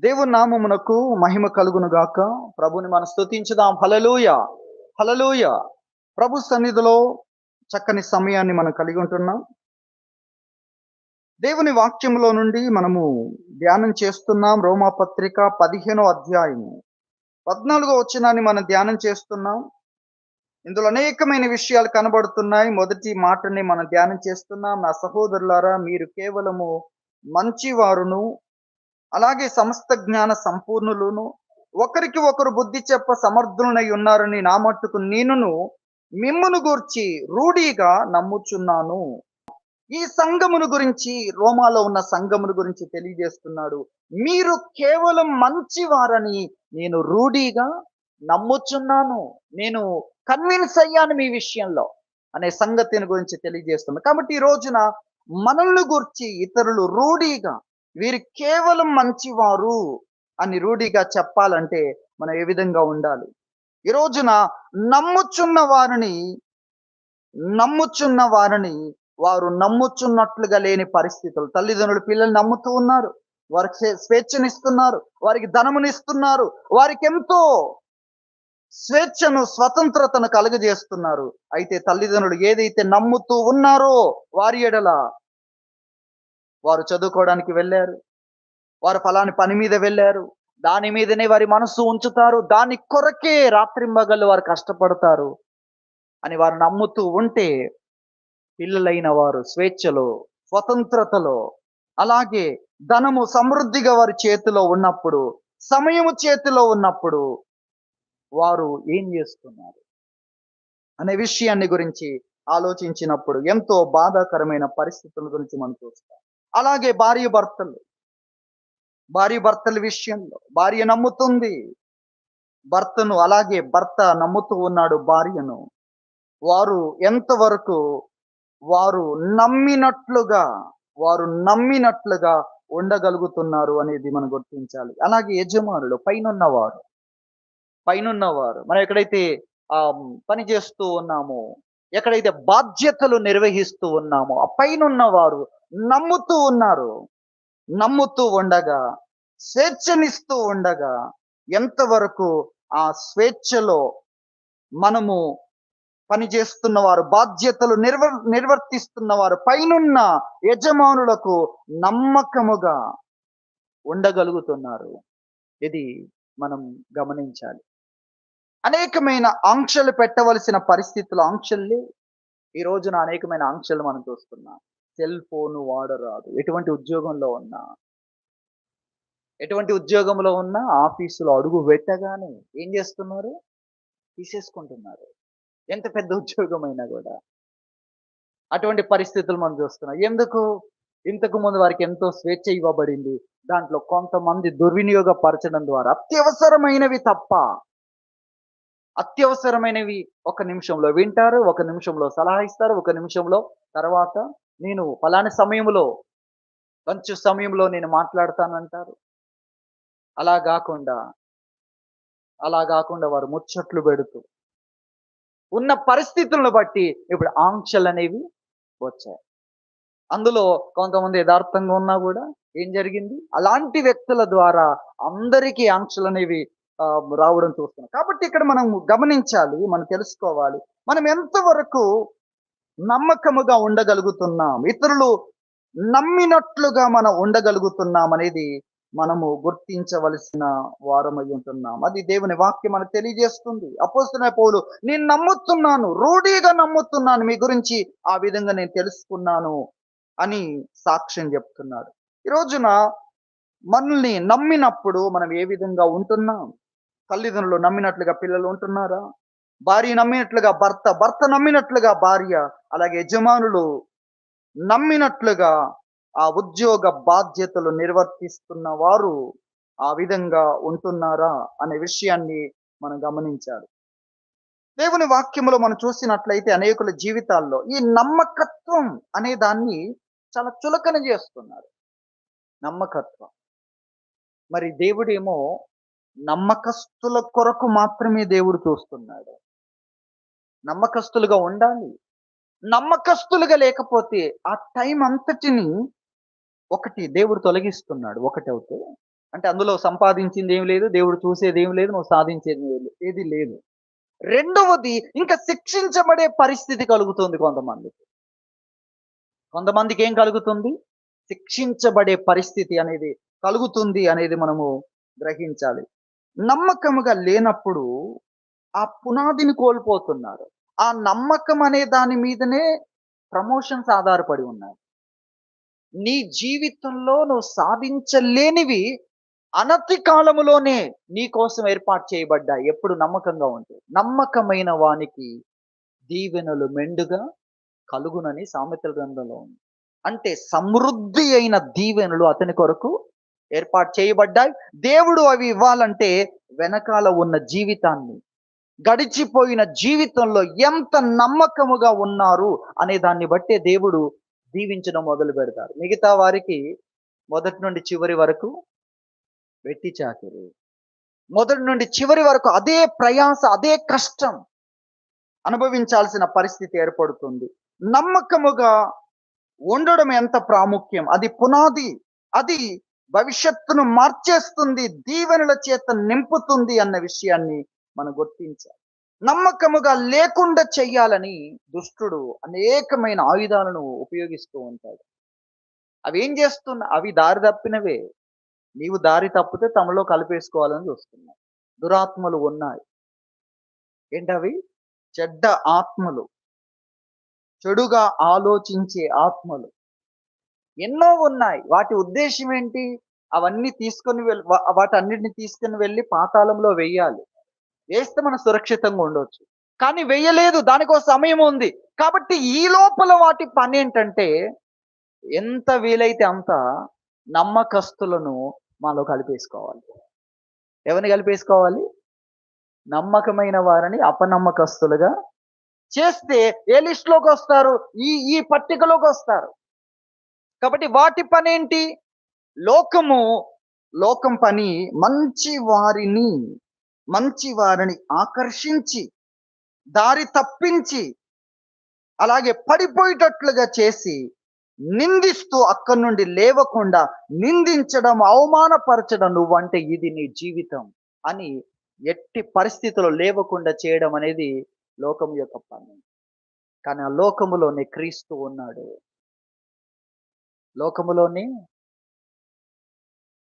దేవుని నామమునకు మహిమ కలుగును గాక. ప్రభుని మనం స్తుతించుదాం. హల్లెలూయా, హల్లెలూయా. ప్రభు సన్నిధిలో చక్కని సమయాన్ని మనం కలిగి ఉంటున్నాం. దేవుని వాక్యములో నుండి మనము ధ్యానం చేస్తున్నాం. రోమాపత్రిక 15వ అధ్యాయము 14వ వచనాన్ని మనం ధ్యానం చేస్తున్నాం. ఇందులో అనేకమైన విషయాలు కనబడుతున్నాయి. మొదటి మాటని మనం ధ్యానం చేస్తున్నాం. నా సహోదరులారా, మీరు కేవలము మంచివారును, అలాగే సమస్త జ్ఞాన సంపూర్ణులును, ఒకరికి ఒకరు బుద్ధి చెప్ప సమర్థులనై ఉన్నారని నా మట్టుకు నేనును మిమ్మును గూర్చి రూఢిగా నమ్ముచున్నాను. ఈ సంఘమును గురించి, రోమాలో ఉన్న సంఘమును గురించి తెలియజేస్తున్నాడు. మీరు కేవలం మంచివారని నేను రూఢిగా నమ్ముచున్నాను. నేను కన్విన్స్ అయ్యాను మీ విషయంలో అనే సంగతిని గురించి తెలియజేస్తున్నాను. కాబట్టి ఈ రోజున మనల్ని గురించి ఇతరులు రూఢిగా, వీరు కేవలం మంచివారు అని రూఢిగా చెప్పాలంటే మనం ఏ విధంగా ఉండాలి? ఈ రోజున నమ్ముచున్న వారిని నమ్ముచున్న వారిని వారు నమ్ముచున్నట్లుగా లేని పరిస్థితులు. తల్లిదండ్రులు పిల్లలు నమ్ముతూ ఉన్నారు, వారికి స్వేచ్ఛనిస్తున్నారు, వారికి ధనమునిస్తున్నారు, వారికి ఎంతో స్వేచ్ఛను, స్వతంత్రతను కలుగజేస్తున్నారు. అయితే తల్లిదండ్రులు ఏదైతే నమ్ముతూ ఉన్నారో వారి ఎడల, వారు చదువుకోవడానికి వెళ్ళారు, వారు ఫలాని పని మీద వెళ్ళారు, దాని మీదనే వారి మనస్సు ఉంచుతారు, దాని కొరకే రాత్రింబగళ్ళు వారు కష్టపడతారు అని వారు నమ్ముతూ ఉంటే, పిల్లలైన వారు స్వేచ్ఛలో, స్వతంత్రతలో, అలాగే ధనము సమృద్ధిగా వారి చేతిలో ఉన్నప్పుడు, సమయము చేతిలో ఉన్నప్పుడు వారు ఏం చేస్తున్నారు అనే విషయాన్ని గురించి ఆలోచించినప్పుడు ఎంతో బాధాకరమైన పరిస్థితుల గురించి మనం చూస్తాం. అలాగే భార్య భర్తల విషయంలో భార్య నమ్ముతుంది భర్తను, అలాగే భర్త నమ్ముతూ ఉన్నాడు భార్యను. వారు ఎంతవరకు వారు నమ్మినట్లుగా వారు నమ్మినట్లుగా ఉండగలుగుతున్నారు అనేది మనం గుర్తించాలి. అలాగే యజమానులు, పైనున్నవారు మనం ఎక్కడైతే ఆ పని చేస్తూ ఉన్నామో, ఎక్కడైతే బాధ్యతలు నిర్వహిస్తూ ఉన్నామో, ఆ పైనున్న వారు నమ్ముతూ ఉన్నారు. నమ్ముతూ ఉండగా, స్వేచ్ఛనిస్తూ ఉండగా, ఎంతవరకు ఆ స్వేచ్ఛలో మనము పనిచేస్తున్న వారు, బాధ్యతలు నిర్వర్తిస్తున్న వారు పైనున్న యజమానులకు నమ్మకముగా ఉండగలుగుతున్నారు. ఇది మనం గమనించాలి. అనేకమైన ఆంక్షలు పెట్టవలసిన పరిస్థితులు, ఆంక్షలు ఈ రోజున అనేకమైన ఆంక్షలు మనం చూస్తున్నాం. సెల్ ఫోన్ వాడరాదు. ఎటువంటి ఉద్యోగంలో ఉన్నా ఆఫీసులో అడుగు పెట్టగానే ఏం చేస్తున్నారు? తీసేసుకుంటున్నారు. ఎంత పెద్ద ఉద్యోగమైనా కూడా అటువంటి పరిస్థితులు మనం చూస్తున్నాం. ఎందుకు? ఇంతకు ముందు వారికి ఎంతో స్వేచ్ఛ ఇవ్వబడింది. దాంట్లో కొంతమంది దుర్వినియోగపరచడం ద్వారా అత్యవసరమైనవి ఒక నిమిషంలో వింటారు, ఒక నిమిషంలో సలహా ఇస్తారు, ఒక నిమిషంలో తర్వాత నేను ఫలాని సమయంలో, లంచ్ సమయంలో నేను మాట్లాడతానంటారు. అలా కాకుండా వారు ముచ్చట్లు పెడుతూ ఉన్న పరిస్థితులను బట్టి ఇప్పుడు ఆంక్షలనేవి వచ్చాయి. అందులో కొంతమంది యథార్థంగా ఉన్నా కూడా ఏం జరిగింది? అలాంటి వ్యక్తుల ద్వారా అందరికీ ఆంక్షలనేవి రావడం చూస్తున్నాం. కాబట్టి ఇక్కడ మనం గమనించాలి, మనం తెలుసుకోవాలి. మనం ఎంతవరకు నమ్మకముగా ఉండగలుగుతున్నాం, ఇతరులు నమ్మినట్లుగా మనం ఉండగలుగుతున్నాం అనేది మనము గుర్తించవలసిన వారమై ఉంటున్నాం. అది దేవుని వాక్యం మనకు తెలియజేస్తుంది. అపోస్తలుడైన పౌలు, నేను నమ్ముతున్నాను, రూఢిగా నమ్ముతున్నాను, మీ గురించి ఆ విధంగా నేను తెలుసుకున్నాను అని సాక్ష్యం చెప్తున్నాడు. ఈ రోజున మనల్ని నమ్మినప్పుడు మనం ఏ విధంగా ఉంటున్నాం? తల్లిదండ్రులు నమ్మినట్లుగా పిల్లలు ఉంటున్నారా? భార్య నమ్మినట్లుగా భర్త నమ్మినట్లుగా భార్య, అలాగే యజమానులు నమ్మినట్లుగా ఆ ఉద్యోగ బాధ్యతలు నిర్వర్తిస్తున్న వారు ఆ విధంగా ఉంటున్నారా అనే విషయాన్ని మనం గమనించాలి. దేవుని వాక్యములో మనం చూసినట్లయితే అనేకుల జీవితాల్లో ఈ నమ్మకత్వం అనే దాన్ని చాలా చులకన చేస్తున్నారు. నమ్మకత్వం. మరి దేవుడేమో నమ్మకస్తుల కొరకు మాత్రమే దేవుడు చూస్తున్నాడు. నమ్మకస్తులుగా ఉండాలి. నమ్మకస్తులుగా లేకపోతే ఆ టైం అంతటిని దేవుడు తొలగిస్తున్నాడు. ఒకటవుతే అంటే అందులో సంపాదించింది ఏమి లేదు, దేవుడు చూసేది ఏమి లేదు, నువ్వు సాధించేది ఏది లేదు. రెండవది, ఇంకా శిక్షించబడే పరిస్థితి కలుగుతుంది కొంతమందికి. కొంతమందికి ఏం కలుగుతుంది? శిక్షించబడే పరిస్థితి అనేది కలుగుతుంది అనేది మనము గ్రహించాలి. నమ్మకముగా లేనప్పుడు ఆ పునాదిని కోల్పోతున్నారు. ఆ నమ్మకం అనే దాని మీదనే ప్రమోషన్స్ ఆధారపడి ఉన్నాయి. నీ జీవితంలో నువ్వు సాధించలేనివి అనతి కాలములోనే నీ కోసం ఏర్పాటు చేయబడ్డాయి. ఎప్పుడు నమ్మకంగా ఉంటే. నమ్మకమైన వానికి దీవెనలు మెండుగా కలుగునని సామెతల గ్రంథంలో ఉంది. అంటే సమృద్ధి అయిన దీవెనలు అతని కొరకు ఏర్పాటు చేయబడ్డాయి. దేవుడు అవి ఇవ్వాలంటే వెనకాల ఉన్న జీవితాన్ని, గడిచిపోయిన జీవితంలో ఎంత నమ్మకముగా ఉన్నారు అనే దాన్ని బట్టే దేవుడు దీవించడం మొదలు పెడతారు. మిగతా వారికి మొదటి నుండి చివరి వరకు వెట్టి చాకిరి. మొదటి నుండి చివరి వరకు అదే ప్రయాస, అదే కష్టం అనుభవించాల్సిన పరిస్థితి ఏర్పడుతుంది. నమ్మకముగా ఉండడం ఎంత ప్రాముఖ్యం, అది పునాది, అది భవిష్యత్తును మార్చేస్తుంది, దీవెనల చేత నింపుతుంది అన్న విషయాన్ని మనం గుర్తించాలి. నమ్మకముగా లేకుండా చెయ్యాలని దుష్టుడు అనేకమైన ఆయుధాలను ఉపయోగిస్తూ ఉంటాడు. అవి ఏం అవి దారి తప్పినవే. నీవు దారి తప్పితే తమలో కలిపేసుకోవాలని చూస్తున్నావు. దురాత్మలు ఉన్నాయి. ఏంటవి? చెడ్డ ఆత్మలు, చెడుగా ఆలోచించే ఆత్మలు ఎన్నో ఉన్నాయి. వాటి ఉద్దేశం ఏంటి? అవన్నీ తీసుకొని వాటన్నిటిని తీసుకొని వెళ్ళి పాతాళంలో వెయ్యాలి. వేస్తే మనం సురక్షితంగా ఉండొచ్చు. కానీ వెయ్యలేదు, దానికో సమయం ఉంది. కాబట్టి ఈ లోపల వాటి పని ఏంటంటే, ఎంత వీలైతే అంత నమ్మకస్తులను మాలో కలిపేసుకోవాలి. ఎవరిని కలిపేసుకోవాలి? నమ్మకమైన వారిని అపనమ్మకస్తులుగా చేస్తే ఏ లిస్టులోకి వస్తారు? ఈ ఈ పట్టికలోకి వస్తారు. కాబట్టి వాటి పనేంటి? లోకం పని మంచి వారిని ఆకర్షించి, దారి తప్పించి, అలాగే పడిపోయేటట్లుగా చేసి, నిందిస్తూ అక్కడి నుండి లేవకుండా నిందించడం, అవమానపరచడం, నువ్వంటే ఇది నీ జీవితం అని ఎట్టి పరిస్థితుల్లో లేవకుండా చేయడం అనేది లోకం యొక్క పని. కానీ ఆ లోకములోనే క్రీస్తు ఉన్నాడు. లోకములోనే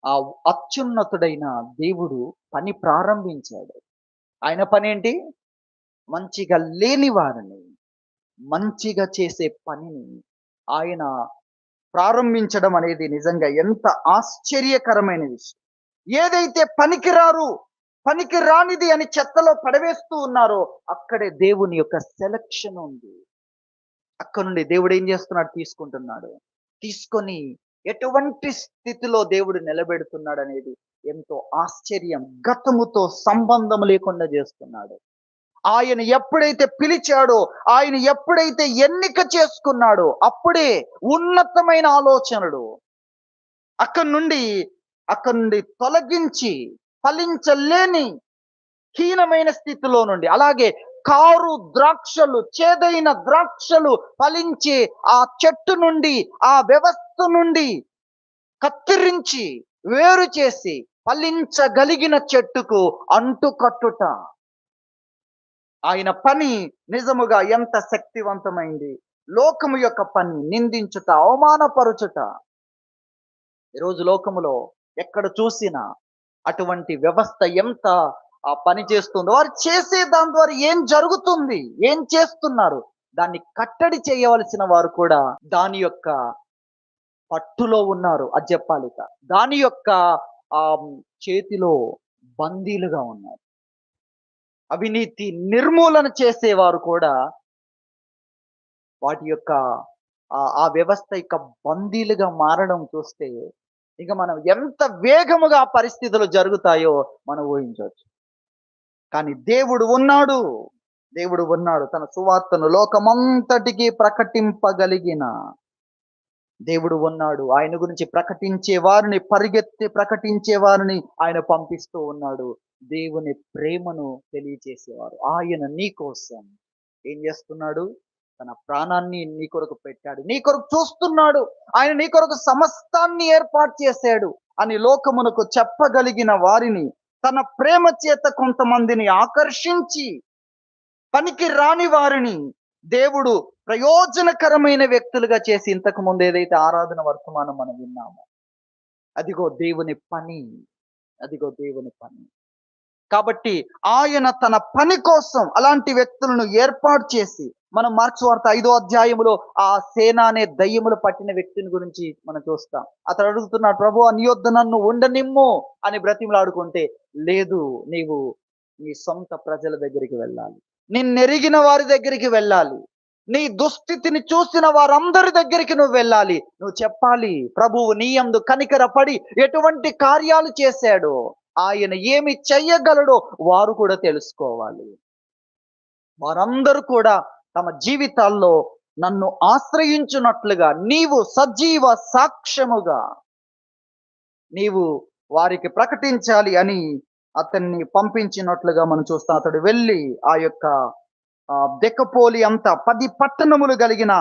ఆ అత్యున్నతుడైన దేవుడు పని ప్రారంభించాడు. ఆయన పనేంటి? మంచిగా లేని వారిని మంచిగా చేసే పనిని ఆయన ప్రారంభించడం అనేది నిజంగా ఎంత ఆశ్చర్యకరమైన విషయం. ఏదైతే పనికి రానిది అని చెత్తలో పడవేస్తూ ఉన్నారో అక్కడే దేవుని యొక్క సెలక్షన్ ఉంది. అక్కడ నుండి దేవుడు ఏం చేస్తున్నాడు? తీసుకుంటున్నాడు. తీసుకొని ఎటువంటి స్థితిలో దేవుడు నిలబెడుతున్నాడు అనేది ఎంతో ఆశ్చర్యం. గతముతో సంబంధం లేకుండా చేస్తున్నాడు. ఆయన ఎప్పుడైతే పిలిచాడో, ఆయన ఎప్పుడైతే ఎన్నిక చేసుకున్నాడో అప్పుడే ఉన్నతమైన ఆలోచనలు అక్కడి నుండి తొలగించి ఫలించలేని హీనమైన స్థితిలో నుండి, అలాగే చేదైన ద్రాక్షలు ఫలించే ఆ చెట్టు నుండి, ఆ వ్యవస్థ నుండి కత్తిరించి వేరు చేసి ఫలించగలిగిన చెట్టుకు అంటుకట్టుట ఆయన పని నిజముగా ఎంత శక్తివంతమైంది. లోకము యొక్క పని నిందించుట, అవమానపరుచుట. ఈరోజు లోకములో ఎక్కడ చూసినా అటువంటి వ్యవస్థ ఎంత పని చేస్తుందో, వారు చేసే దాని ద్వారా ఏం జరుగుతుంది, ఏం చేస్తున్నారు, దాన్ని కట్టడి చేయవలసిన వారు కూడా దాని యొక్క పట్టులో ఉన్నారు. అది చెప్పాలి. దాని యొక్క చేతిలో బందీలుగా ఉన్నారు. అవినీతి నిర్మూలన చేసేవారు కూడా వాటి యొక్క ఆ వ్యవస్థ యొక్క బందీలుగా మారడం చూస్తే ఇక మనం ఎంత వేగముగా పరిస్థితులు జరుగుతాయో మనం ఊహించవచ్చు. కానీ దేవుడు ఉన్నాడు. తన సువార్తను లోకమంతటికి ప్రకటింపగలిగిన దేవుడు ఉన్నాడు. ఆయన గురించి ప్రకటించే వారిని, పరిగెత్తి ప్రకటించే వారిని ఆయన పంపిస్తూ ఉన్నాడు. దేవుని ప్రేమను తెలియచేసేవారు. ఆయన నీ కోసం ఏం చేస్తున్నాడు? తన ప్రాణాన్ని నీ కొరకు పెట్టాడు, నీ కొరకు చూస్తున్నాడు. ఆయన నీ కొరకు సమస్తాన్ని ఏర్పాటు చేశాడు. అని లోకమునకు చెప్పగలిగిన వారిని, తన ప్రేమ చేత కొంతమందిని ఆకర్షించి పనికి రాని వారిని దేవుడు ప్రయోజనకరమైన వ్యక్తులుగా చేసి, ఇంతకు ముందు ఏదైతే ఆరాధన వర్తమానం మనం విన్నామో, అదిగో దేవుని పని. అదిగో దేవుని పని. కాబట్టి ఆయన తన పని కోసం అలాంటి వ్యక్తులను ఏర్పాటు చేసి, మనం మార్క్స్ వార్త 5వ అధ్యాయములో ఆ సేన అనే దయ్యములు పట్టిన వ్యక్తిని గురించి మనం చూస్తాం. అతడు అడుగుతున్నాడు, ప్రభువా నీ యొద్ద నన్ను ఉండనిమ్ము అని బ్రతిమలాడుకుంటే, లేదు, నీవు నీ సొంత ప్రజల దగ్గరికి వెళ్ళాలి, నిన్నెరిగిన వారి దగ్గరికి వెళ్ళాలి, నీ దుస్థితిని చూసిన వారందరి దగ్గరికి నువ్వు వెళ్ళాలి. నువ్వు చెప్పాలి, ప్రభువు నీ యందు కనికరపడి ఎటువంటి కార్యాలు చేశాడో, ఆయన ఏమి చెయ్యగలడో వారు కూడా తెలుసుకోవాలి. వారందరూ కూడా తమ జీవితాల్లో నన్ను ఆశ్రయించున్నట్లుగా నీవు సజీవ సాక్ష్యముగా నీవు వారికి ప్రకటించాలి అని అతన్ని పంపించినట్లుగా మనం చూస్తాం. అతడు వెళ్ళి ఆ యొక్క దెక్కపోలి అంతా 10 పట్టణములు కలిగిన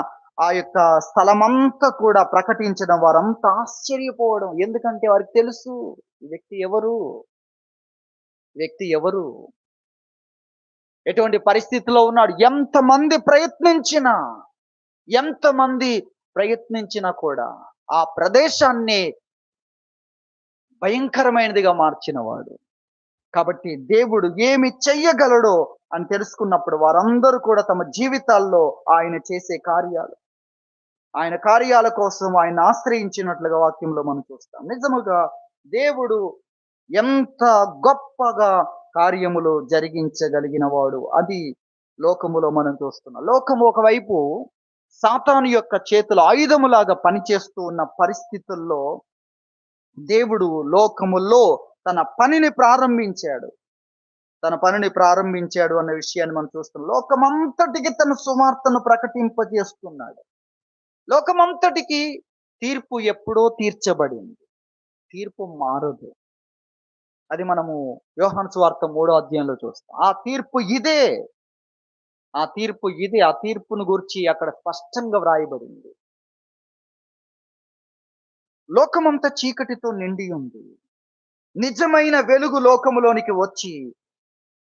ఆ యొక్క స్థలమంతా కూడా ప్రకటించడం, వారంతా ఆశ్చర్యపోవడం. ఎందుకంటే వారికి తెలుసు ఈ వ్యక్తి ఎవరు, వ్యక్తి ఎవరు, ఎటువంటి పరిస్థితిలో ఉన్నాడు. ఎంతమంది ప్రయత్నించినా కూడా ఆ ప్రదేశాన్ని భయంకరమైనదిగా మార్చినవాడు. కాబట్టి దేవుడు ఏమి చెయ్యగలడో అని తెలుసుకున్నప్పుడు వారందరూ కూడా తమ జీవితాల్లో ఆయన చేసే కార్యాలు, ఆయన కార్యాల కోసం ఆయన ఆశ్రయించినట్లుగా వాక్యంలో మనం చూస్తాం. నిజముగా దేవుడు ఎంత గొప్పగా కార్యములు జరిగించగలిగిన వాడు, అది లోకములో మనం చూస్తున్నాం. లోకము ఒకవైపు సాతాను యొక్క చేతుల ఆయుధములాగా పనిచేస్తూ ఉన్న పరిస్థితుల్లో దేవుడు లోకములో తన పనిని ప్రారంభించాడు అన్న విషయాన్ని మనం చూస్తున్నాం. లోకమంతటికి తన సువార్తను ప్రకటింపజేస్తున్నాడు. లోకమంతటికి తీర్పు ఎప్పుడో తీర్చబడింది, తీర్పు మారదు. అది మనము యోహాను సువార్త 3వ అధ్యాయంలో చూస్తాం. ఆ తీర్పు ఇదే, ఆ తీర్పును గురించి అక్కడ స్పష్టంగా వ్రాయబడింది. లోకమంతా చీకటితో నిండి ఉంది, నిజమైన వెలుగు లోకములోనికి వచ్చి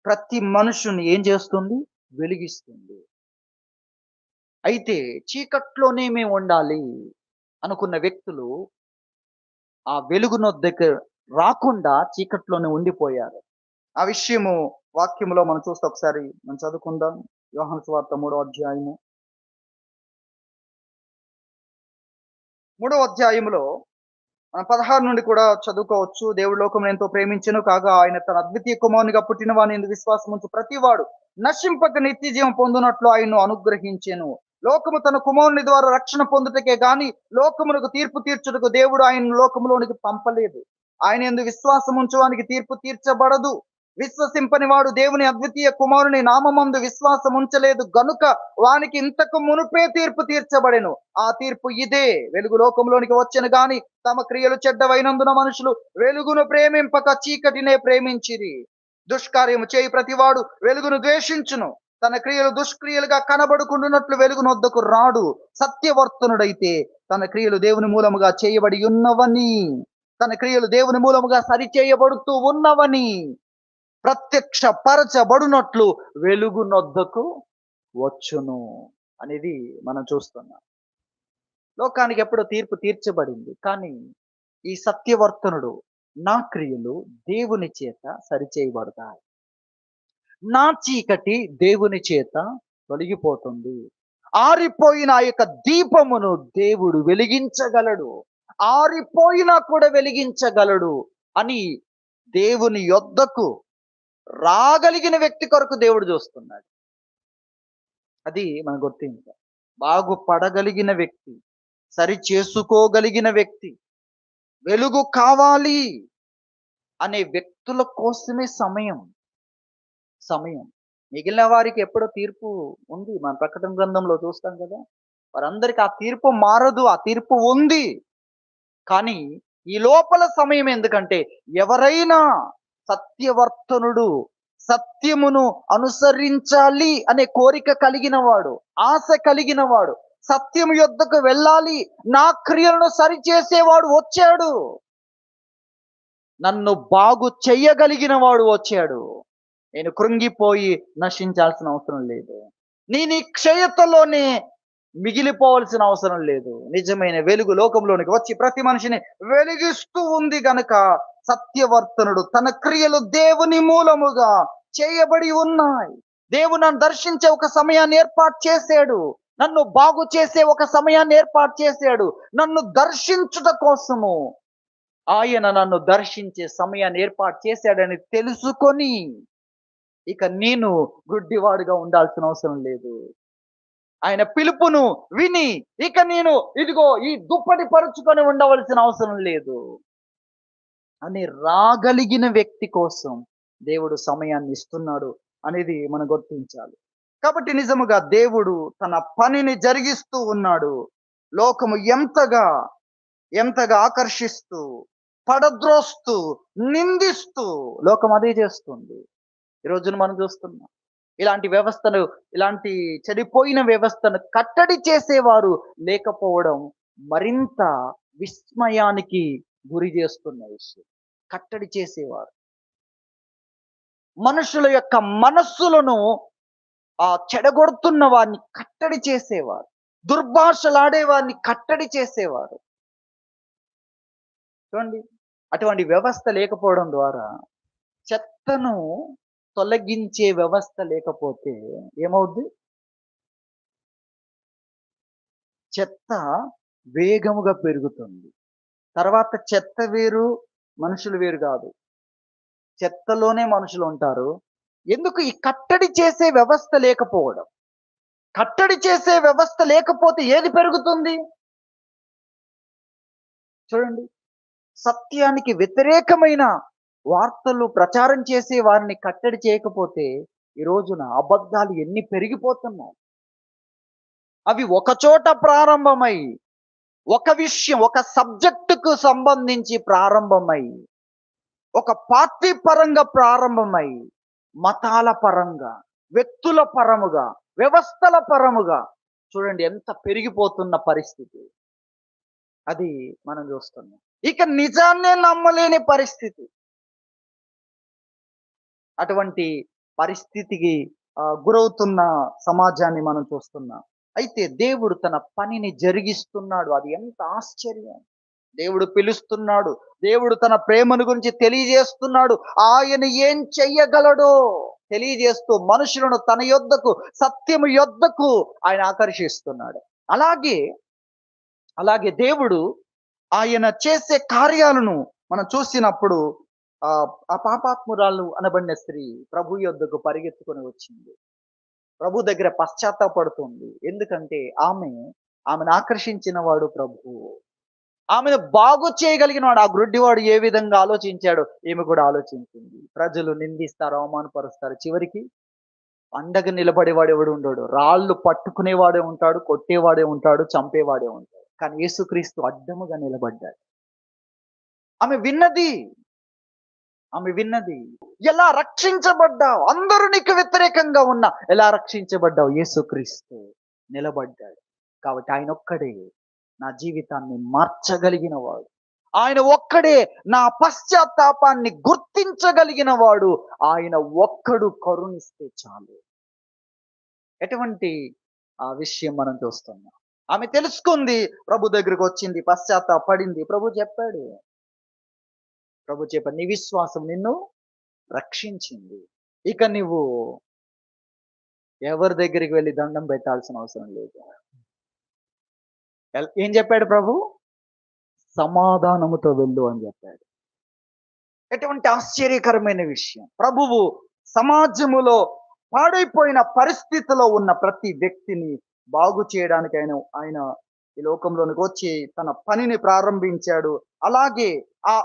ప్రతి మనుషుని ఏం చేస్తుంది? వెలిగిస్తుంది. అయితే చీకట్లోనే మేము ఉండాలి అనుకున్న వ్యక్తులు ఆ వెలుగును దగ్గర రాకుండా చీకట్లోనే ఉండిపోయారు. ఆ విషయము వాక్యములో మనం చూస్తే ఒకసారి మనం చదువుకుందాం. యోహాను సువార్త 3వ అధ్యాయము 3వ అధ్యాయములో మనం 16 నుండి కూడా చదువుకోవచ్చు. దేవుడు లోకమును ఎంతో ప్రేమించెను కాగా ఆయన తన అద్వితీయ కుమారునిగా పుట్టిన వాని యందు విశ్వాసం ఉంచు ప్రతివాడు నశింపక నిత్య జీవం పొందునట్లు ఆయన్ను అనుగ్రహించెను. లోకము తన కుమారుని ద్వారా రక్షణ పొందుటకే గాని లోకమునకు తీర్పు తీర్చుటకు దేవుడు ఆయన లోకములోనికి పంపలేదు. ఆయన యందు విశ్వాసం ఉంచువానికి తీర్పు తీర్చబడదు. విశ్వసింపని వాడు దేవుని అద్వితీయ కుమారుని నామమందు విశ్వాసం ఉంచలేదు గనుక వానికి ఇంతకు మునుపే తీర్పు తీర్చబడెను. ఆ తీర్పు ఇదే, వెలుగు లోకంలోనికి వచ్చెను గాని తమ క్రియలు చెడ్డవైనందున మనుషులు వెలుగును ప్రేమింపక చీకటినే ప్రేమించిరి. దుష్కార్యము చేయి ప్రతివాడు వెలుగును ద్వేషించును, తన క్రియలు దుష్క్రియలుగా కనబడుకుంటున్నట్లు వెలుగునొద్దకు రాడు. సత్యవర్తనుడైతే తన క్రియలు దేవుని మూలముగా చేయబడి ఉన్నవని, తన క్రియలు దేవుని మూలముగా సరిచేయబడుతూ ఉన్నవని ప్రత్యక్షపరచబడునట్లు వెలుగునొద్దకు వచ్చును అనేది మనం చూస్తున్నాం. లోకానికి ఎప్పుడో తీర్పు తీర్చబడింది, కానీ ఈ సత్యవర్తనుడు నా క్రియలు దేవుని చేత సరిచేయబడతాయి, నా చీకటి దేవుని చేత తొలగిపోతుంది, ఆరిపోయిన ఆ యొక్క దీపమును దేవుడు వెలిగించగలడు, ఆరిపోయినా కూడా వెలిగించగలడు అని దేవుని యొద్దకు రాగలిగిన వ్యక్తి కొరకు దేవుడు చూస్తున్నాడు. అది మనం గుర్తించాలి. బాగుపడగలిగిన వ్యక్తి, సరి చేసుకోగలిగిన వ్యక్తి, వెలుగు కావాలి అనే వ్యక్తుల కోసమే సమయం. మిగిలిన వారికి ఎప్పుడో తీర్పు ఉంది, మన ప్రకటన గ్రంథంలో చూస్తాం కదా. వారందరికీ ఆ తీర్పు మారదు, ఆ తీర్పు ఉంది. కానీ ఈ లోపల సమయం, ఎందుకంటే ఎవరైనా సత్యవర్తనుడు, సత్యమును అనుసరించాలి అనే కోరిక కలిగిన వాడు, ఆశ కలిగిన వాడు, సత్యము యొద్దకు వెళ్ళాలి, నా క్రియలను సరిచేసేవాడు వచ్చాడు. నన్ను బాగు చెయ్యగలిగిన వాడు వచ్చాడు. నేను కృంగిపోయి నశించాల్సిన అవసరం లేదు. నేను ఈ క్షయతలోనే మిగిలిపోవాల్సిన అవసరం లేదు. నిజమైన వెలుగు లోకంలోనికి వచ్చి ప్రతి మనిషిని వెలిగిస్తూ ఉంది గనక సత్యవర్తనుడు తన క్రియలు దేవుని మూలముగా చేయబడి ఉన్నాయి. దేవుడు నన్ను దర్శించే ఒక సమయాన్ని ఏర్పాటు చేశాడు. నన్ను బాగు చేసే ఒక సమయాన్ని ఏర్పాటు చేశాడు. నన్ను దర్శించుట కోసము ఆయన నన్ను దర్శించే సమయాన్ని ఏర్పాటు చేశాడని తెలుసుకొని ఇక నేను గుడ్డివాడుగా ఉండాల్సిన అవసరం లేదు. ఆయన పిలుపును విని ఇక నేను ఇదిగో ఈ దుప్పటి పరుచుకొని ఉండవలసిన అవసరం లేదు అని రాగలిగిన వ్యక్తి కోసం దేవుడు సమయాన్ని ఇస్తున్నాడు అనేది మనం గుర్తించాలి. కాబట్టి నిజముగా దేవుడు తన పనిని జరిగిస్తూ ఉన్నాడు. లోకము ఎంతగా ఎంతగా ఆకర్షిస్తూ, పడద్రోస్తూ, నిందిస్తూ లోకం అదే చేస్తుంది. ఈ రోజున మనం చూస్తున్నాం. ఇలాంటి వ్యవస్థను, ఇలాంటి చెడిపోయిన వ్యవస్థను కట్టడి చేసేవారు లేకపోవడం మరింత విస్మయానికి గురి చేస్తున్న విషయం. కట్టడి చేసేవారు మనుషుల యొక్క మనస్సులను చెడగొడుతున్న వారిని కట్టడి చేసేవారు, దుర్భాషలాడే వారిని కట్టడి చేసేవారు. చూడండి, అటువంటి వ్యవస్థ లేకపోవడం ద్వారా, చెత్తను తొలగించే వ్యవస్థ లేకపోతే ఏమవుద్ది? చెత్త వేగముగా పెరుగుతుంది. తర్వాత చెత్త వేరు, మనుషులు వేరు కాదు. చెత్తలోనే మనుషులు ఉంటారు. ఎందుకు? ఈ కట్టడి చేసే వ్యవస్థ లేకపోవడం. కట్టడి చేసే వ్యవస్థ లేకపోతే ఏది పెరుగుతుంది? చూడండి, సత్యానికి వ్యతిరేకమైన వార్తలు ప్రచారం చేసే వారిని కట్టడి చేయకపోతే ఈ రోజున అబద్ధాలు ఎన్ని పెరిగిపోతున్నాయి. అవి ఒకచోట ప్రారంభమై, ఒక విషయం, ఒక సబ్జెక్టుకు సంబంధించి ప్రారంభమై, ఒక పార్టీ పరంగా ప్రారంభమై, మతాల పరంగా, వ్యక్తుల పరముగా, వ్యవస్థల పరముగా చూడండి ఎంత పెరిగిపోతున్న పరిస్థితి. అది మనం చూస్తున్నాం. ఇక నిజాన్నే నమ్మలేని పరిస్థితి. అటువంటి పరిస్థితికి గురవుతున్న సమాజాన్ని మనం చూస్తున్నాం. అయితే దేవుడు తన పనిని జరిగిస్తున్నాడు. అది ఎంత ఆశ్చర్యం! దేవుడు పిలుస్తున్నాడు. దేవుడు తన ప్రేమను గురించి తెలియజేస్తున్నాడు. ఆయన ఏం చెయ్యగలడో తెలియజేస్తూ మనుషులను తన యొద్దకు, సత్యము యొద్దకు ఆయన ఆకర్షిస్తున్నాడు. అలాగే అలాగే దేవుడు ఆయన చేసే కార్యాలను మనం చూసినప్పుడు ఆ పాపాత్మురాలు అనబడిన స్త్రీ ప్రభు యొద్దకు పరిగెత్తుకొని వచ్చింది. ప్రభు దగ్గర పశ్చాత్తాపడుతుంది. ఎందుకంటే ఆమెను ఆకర్షించిన వాడు ప్రభువు. ఆమెను బాగు చేయగలిగిన వాడు. ఆ గ్రుడ్డివాడు ఏ విధంగా ఆలోచించాడో ఈమె కూడా ఆలోచించింది. ప్రజలు నిందిస్తారు, అవమానపరుస్తారు. చివరికి అండగా నిలబడేవాడు ఎవడు ఉండడు. రాళ్ళు పట్టుకునేవాడే ఉంటాడు, కొట్టేవాడే ఉంటాడు, చంపేవాడే ఉంటాడు. కానీ యేసుక్రీస్తు అడ్డముగా నిలబడ్డాడు. ఆమె విన్నది. ఆమె విన్నది. ఎలా రక్షించబడ్డావు? అందరూ నీకు వ్యతిరేకంగా ఉన్నా ఎలా రక్షించబడ్డావు? యేసుక్రీస్తు నిలబడ్డాడు. కాబట్టి ఆయన ఒక్కడే నా జీవితాన్ని మార్చగలిగిన వాడు. ఆయన ఒక్కడే నా పశ్చాత్తాపాన్ని గుర్తించగలిగిన వాడు. ఆయన ఒక్కడు కరుణిస్తే చాలు. ఎటువంటి ఆ విషయం మనం చూస్తున్నాం. ఆమె తెలుసుకుంది, ప్రభు దగ్గరకు వచ్చింది, పశ్చాత్తాపడింది. ప్రభు చెప్పాడు, నీ విశ్వాసం నిన్ను రక్షించింది. ఇక నువ్వు ఎవరి దగ్గరికి వెళ్ళి దండం పెట్టాల్సిన అవసరం లేదు. ఏం చెప్పాడు ప్రభు? సమాధానముతో వెళ్ళు అని చెప్పాడు. ఎటువంటి ఆశ్చర్యకరమైన విషయం! ప్రభువు సమాజములో పాడైపోయిన పరిస్థితిలో ఉన్న ప్రతి వ్యక్తిని బాగు చేయడానికి ఆయన ఈ లోకంలోనికి వచ్చి తన పనిని ప్రారంభించాడు. అలాగే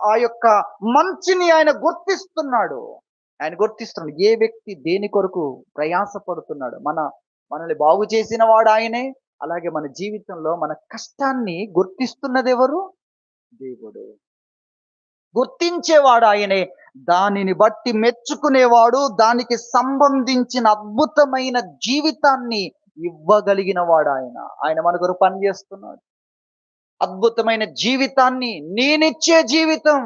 ఆ యొక్క మంచిని ఆయన గుర్తిస్తున్నాడు. ఏ వ్యక్తి దేని కొరకు ప్రయాసపడుతున్నాడు. మనల్ని బాగు చేసిన వాడు ఆయనే. అలాగే మన జీవితంలో మన కష్టాన్ని గుర్తిస్తున్నది ఎవరు? దేవుడు. గుర్తించేవాడు ఆయనే. దానిని బట్టి మెచ్చుకునేవాడు, దానికి సంబంధించిన అద్భుతమైన జీవితాన్ని ఇవ్వగలిగిన వాడు ఆయన. ఆయన మన కొరకు పని చేస్తున్నాడు. అద్భుతమైన జీవితాన్ని, నేనిచ్చే జీవితం,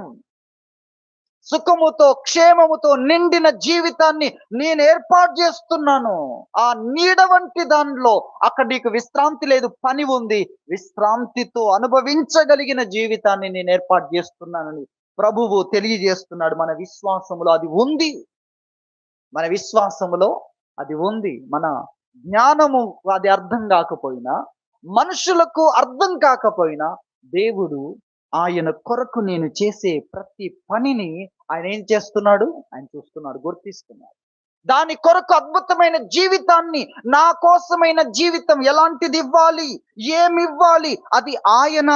సుఖముతో క్షేమముతో నిండిన జీవితాన్ని నేను ఏర్పాటు చేస్తున్నాను. ఆ నీడ వంటి దానిలో అక్కడ నీకు విశ్రాంతి లేదు, పని ఉంది. విశ్రాంతితో అనుభవించగలిగిన జీవితాన్ని నేను ఏర్పాటు చేస్తున్నానని ప్రభువు తెలియజేస్తున్నాడు. మన విశ్వాసములో అది ఉంది. మన విశ్వాసములో అది ఉంది. మన జ్ఞానము అది అర్థం కాకపోయినా, మనుషులకు అర్థం కాకపోయినా, దేవుడు ఆయన కొరకు నేను చేసే ప్రతి పనిని ఆయన ఏం చేస్తున్నాడు? ఆయన చూస్తున్నాడు, గుర్తిస్తున్నాడు. దాని కొరకు అద్భుతమైన జీవితాన్ని, నా కోసమైన జీవితం ఎలాంటిది ఇవ్వాలి, ఏమి ఇవ్వాలి, అది ఆయన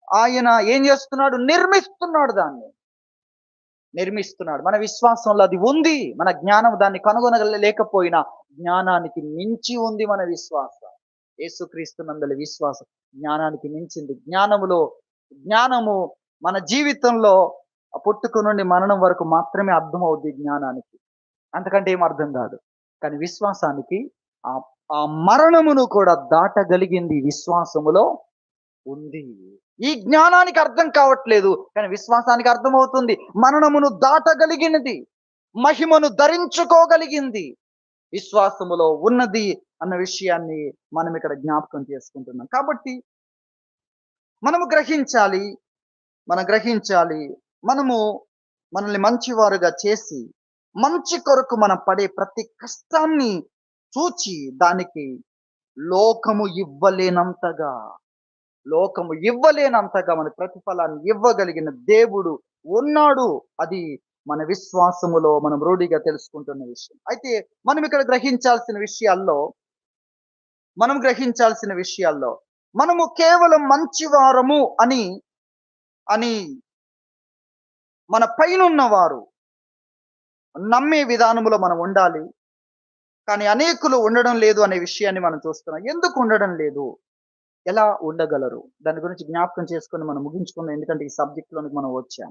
ఆయన ఏం చేస్తున్నాడు? నిర్మిస్తున్నాడు, దాన్ని నిర్మిస్తున్నాడు. మన విశ్వాసంలో అది ఉంది. మన జ్ఞానం దాన్ని కనుగొనలేకపోయినా జ్ఞానానికి మించి ఉంది మన విశ్వాసం. యేసుక్రీస్తునందలి విశ్వాసం జ్ఞానానికి మించింది. జ్ఞానము మన జీవితంలో పుట్టుక నుండి మరణం వరకు మాత్రమే అర్థమవుద్ది జ్ఞానానికి. అంతకంటే ఏం అర్థం కాదు. కానీ విశ్వాసానికి ఆ ఆ మరణమును కూడా దాటగలిగింది విశ్వాసములో ఉంది. ఈ జ్ఞానానికి అర్థం కావట్లేదు, కానీ విశ్వాసానికి అర్థమవుతుంది. మరణమును దాటగలిగినది, మహిమను ధరించుకోగలిగింది విశ్వాసములో ఉన్నది అన్న విషయాన్ని మనం ఇక్కడ జ్ఞాపకం చేసుకుంటున్నాం. కాబట్టి మనము గ్రహించాలి, మనము మనల్ని మంచివారుగా చేసి మంచి కొరకు మనం పడే ప్రతి కష్టాన్ని చూచి దానికి లోకము ఇవ్వలేనంతగా మన ప్రతిఫలాన్ని ఇవ్వగలిగిన దేవుడు ఉన్నాడు. అది మన విశ్వాసములో మనం రూఢిగా తెలుసుకుంటున్న విషయం. అయితే మనం ఇక్కడ గ్రహించాల్సిన విషయాల్లో మనము కేవలం మంచివారము అని మన పైనున్న వారు నమ్మే విధానములో మనం ఉండాలి. కానీ అనేకులు ఉండడం లేదు అనే విషయాన్ని మనం చూస్తున్నాం. ఎందుకు ఉండడం లేదు? ఎలా ఉండగలరు? దాని గురించి జ్ఞాపకం చేసుకొని మనం ముగించుకుందాం. ఎందుకంటే ఈ సబ్జెక్ట్ లోనికి మనం వచ్చాం.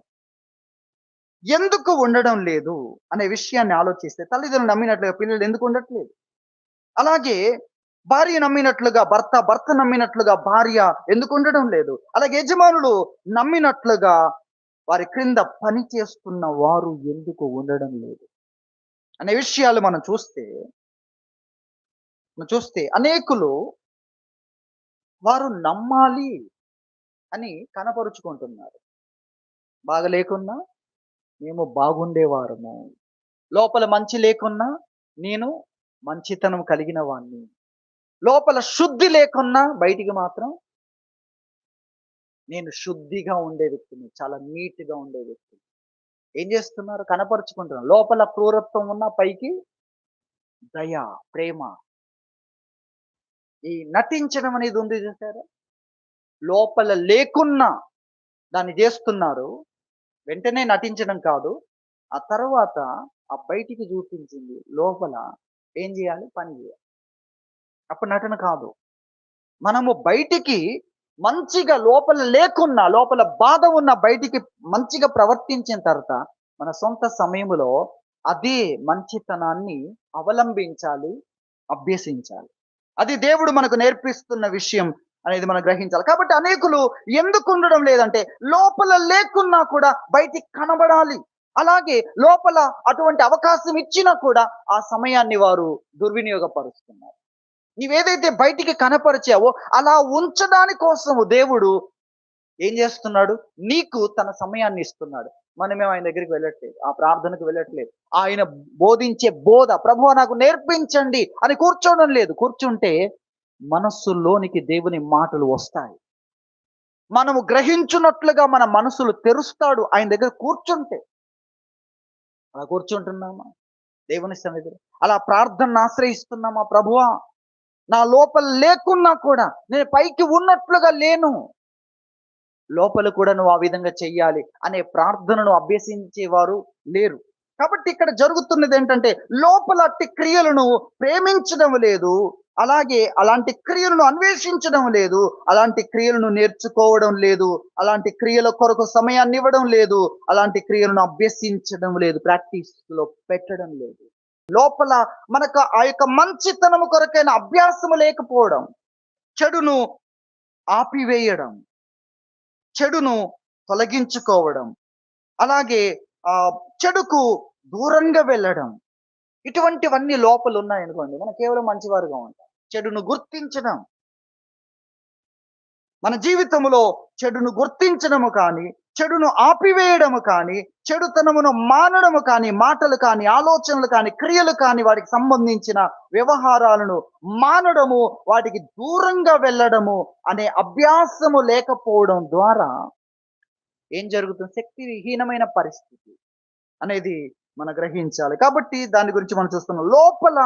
ఎందుకు ఉండడం లేదు అనే విషయాన్ని ఆలోచిస్తే, తల్లిదండ్రులు నమ్మినట్లుగా పిల్లలు ఎందుకు ఉండట్లేదు? అలాగే భార్య నమ్మినట్లుగా భర్త నమ్మినట్లుగా భార్య ఎందుకు ఉండడం లేదు? అలాగే యజమానులు నమ్మినట్లుగా వారి క్రింద పని చేస్తున్న వారు ఎందుకు ఉండడం లేదు అనే విషయాలు మనం చూస్తే అనేకులు వారు నమ్మాలి అని కనపరుచుకుంటున్నారు. బాగా లేకున్నా మేము బాగుండేవారము, లోపల మంచి లేకున్నా నేను మంచితనం కలిగిన వాణ్ణి, లోపల శుద్ధి లేకున్నా బయటికి మాత్రం నేను శుద్ధిగా ఉండే వ్యక్తిని, చాలా నీట్గా ఉండే వ్యక్తిని. ఏం చేస్తున్నారు? కనపరుచుకుంటున్నారు. లోపల క్రూరత్వం ఉన్న పైకి దయ, ప్రేమ. ఈ నటించడం అనేది ఉంది చూసారా? లోపల లేకున్నా దాన్ని చేస్తున్నారు. వెంటనే నటించడం కాదు, ఆ తర్వాత ఆ బయటికి చూపించింది లోపల ఏం చేయాలి? పని చేయాలి. అప్పుడు నటన కాదు. మనము బయటికి మంచిగా లోపల లేకున్నా, లోపల బాధ ఉన్న బయటికి మంచిగా ప్రవర్తించిన తర్వాత మన సొంత సమయంలో అదే మంచితనాన్ని అవలంబించాలి, అభ్యసించాలి. అది దేవుడు మనకు నేర్పిస్తున్న విషయం అనేది మనం గ్రహించాలి. కాబట్టి అనేకులు ఎందుకు ఉండడం లేదంటే, లోపల లేకున్నా కూడా బయటికి కనబడాలి. అలాగే లోపల అటువంటి అవకాశం ఇచ్చినా కూడా ఆ సమయాన్ని వారు దుర్వినియోగపరుస్తున్నారు. నీవేదైతే బయటికి కనపరిచావో అలా ఉంచడాని కోసము దేవుడు ఏం చేస్తున్నాడు? నీకు తన సమయాన్ని ఇస్తున్నాడు. మనమేమో ఆయన దగ్గరికి వెళ్ళట్లేదు, ఆ ప్రార్థనకు వెళ్ళట్లేదు, ఆయన బోధించే బోధ ప్రభువా నాకు నేర్పించండి అని కూర్చోవడం లేదు. కూర్చుంటే మనస్సులోనికి దేవుని మాటలు వస్తాయి. మనము గ్రహించున్నట్లుగా మన మనసులు తెరుస్తాడు ఆయన దగ్గర కూర్చుంటే. అలా కూర్చుంటున్నామా దేవుని సన్నిధిలో? అలా ప్రార్థనను ఆశ్రయిస్తున్నామా? ప్రభువా నా లోపల లేకున్నా కూడా నేను పైకి ఉన్నట్లుగా లేను, లోపల కూడా నువ్వు ఆ విధంగా చెయ్యాలి అనే ప్రార్థనను అభ్యసించేవారు లేరు. కాబట్టి ఇక్కడ జరుగుతున్నది ఏంటంటే, లోపల అట్టి క్రియలను ప్రేమించడం లేదు, అలాగే అలాంటి క్రియలను అన్వేషించడం లేదు, అలాంటి క్రియలను నేర్చుకోవడం లేదు, అలాంటి క్రియల కొరకు సమయాన్ని ఇవ్వడం లేదు, అలాంటి క్రియలను అభ్యసించడం లేదు, ప్రాక్టీస్ లో పెట్టడం లేదు. లోపల మనకు ఆ యొక్క మంచితనము కొరకైన అభ్యాసము లేకపోవడం, చెడును ఆపివేయడం, చెడును తొలగించుకోవడం, అలాగే ఆ చెడుకు దూరంగా వెళ్ళడం, ఇటువంటివన్నీ లోపల ఉన్నాయనుకోండి, మనం కేవలం మంచివారుగా ఉంటాం. చెడును గుర్తించడం, మన జీవితంలో చెడును గుర్తించడము కానీ, చెడును ఆపివేయడము కానీ, చెడుతనమును మానడము కానీ, మాటలు కానీ, ఆలోచనలు కానీ, క్రియలు కానీ, వాటికి సంబంధించిన వ్యవహారాలను మానడము, వాటికి దూరంగా వెళ్ళడము అనే అభ్యాసము లేకపోవడం ద్వారా ఏం జరుగుతుంది? శక్తిహీనమైన పరిస్థితి అనేది మనం గ్రహించాలి. కాబట్టి దాని గురించి మనం చూస్తున్నాం. లోపల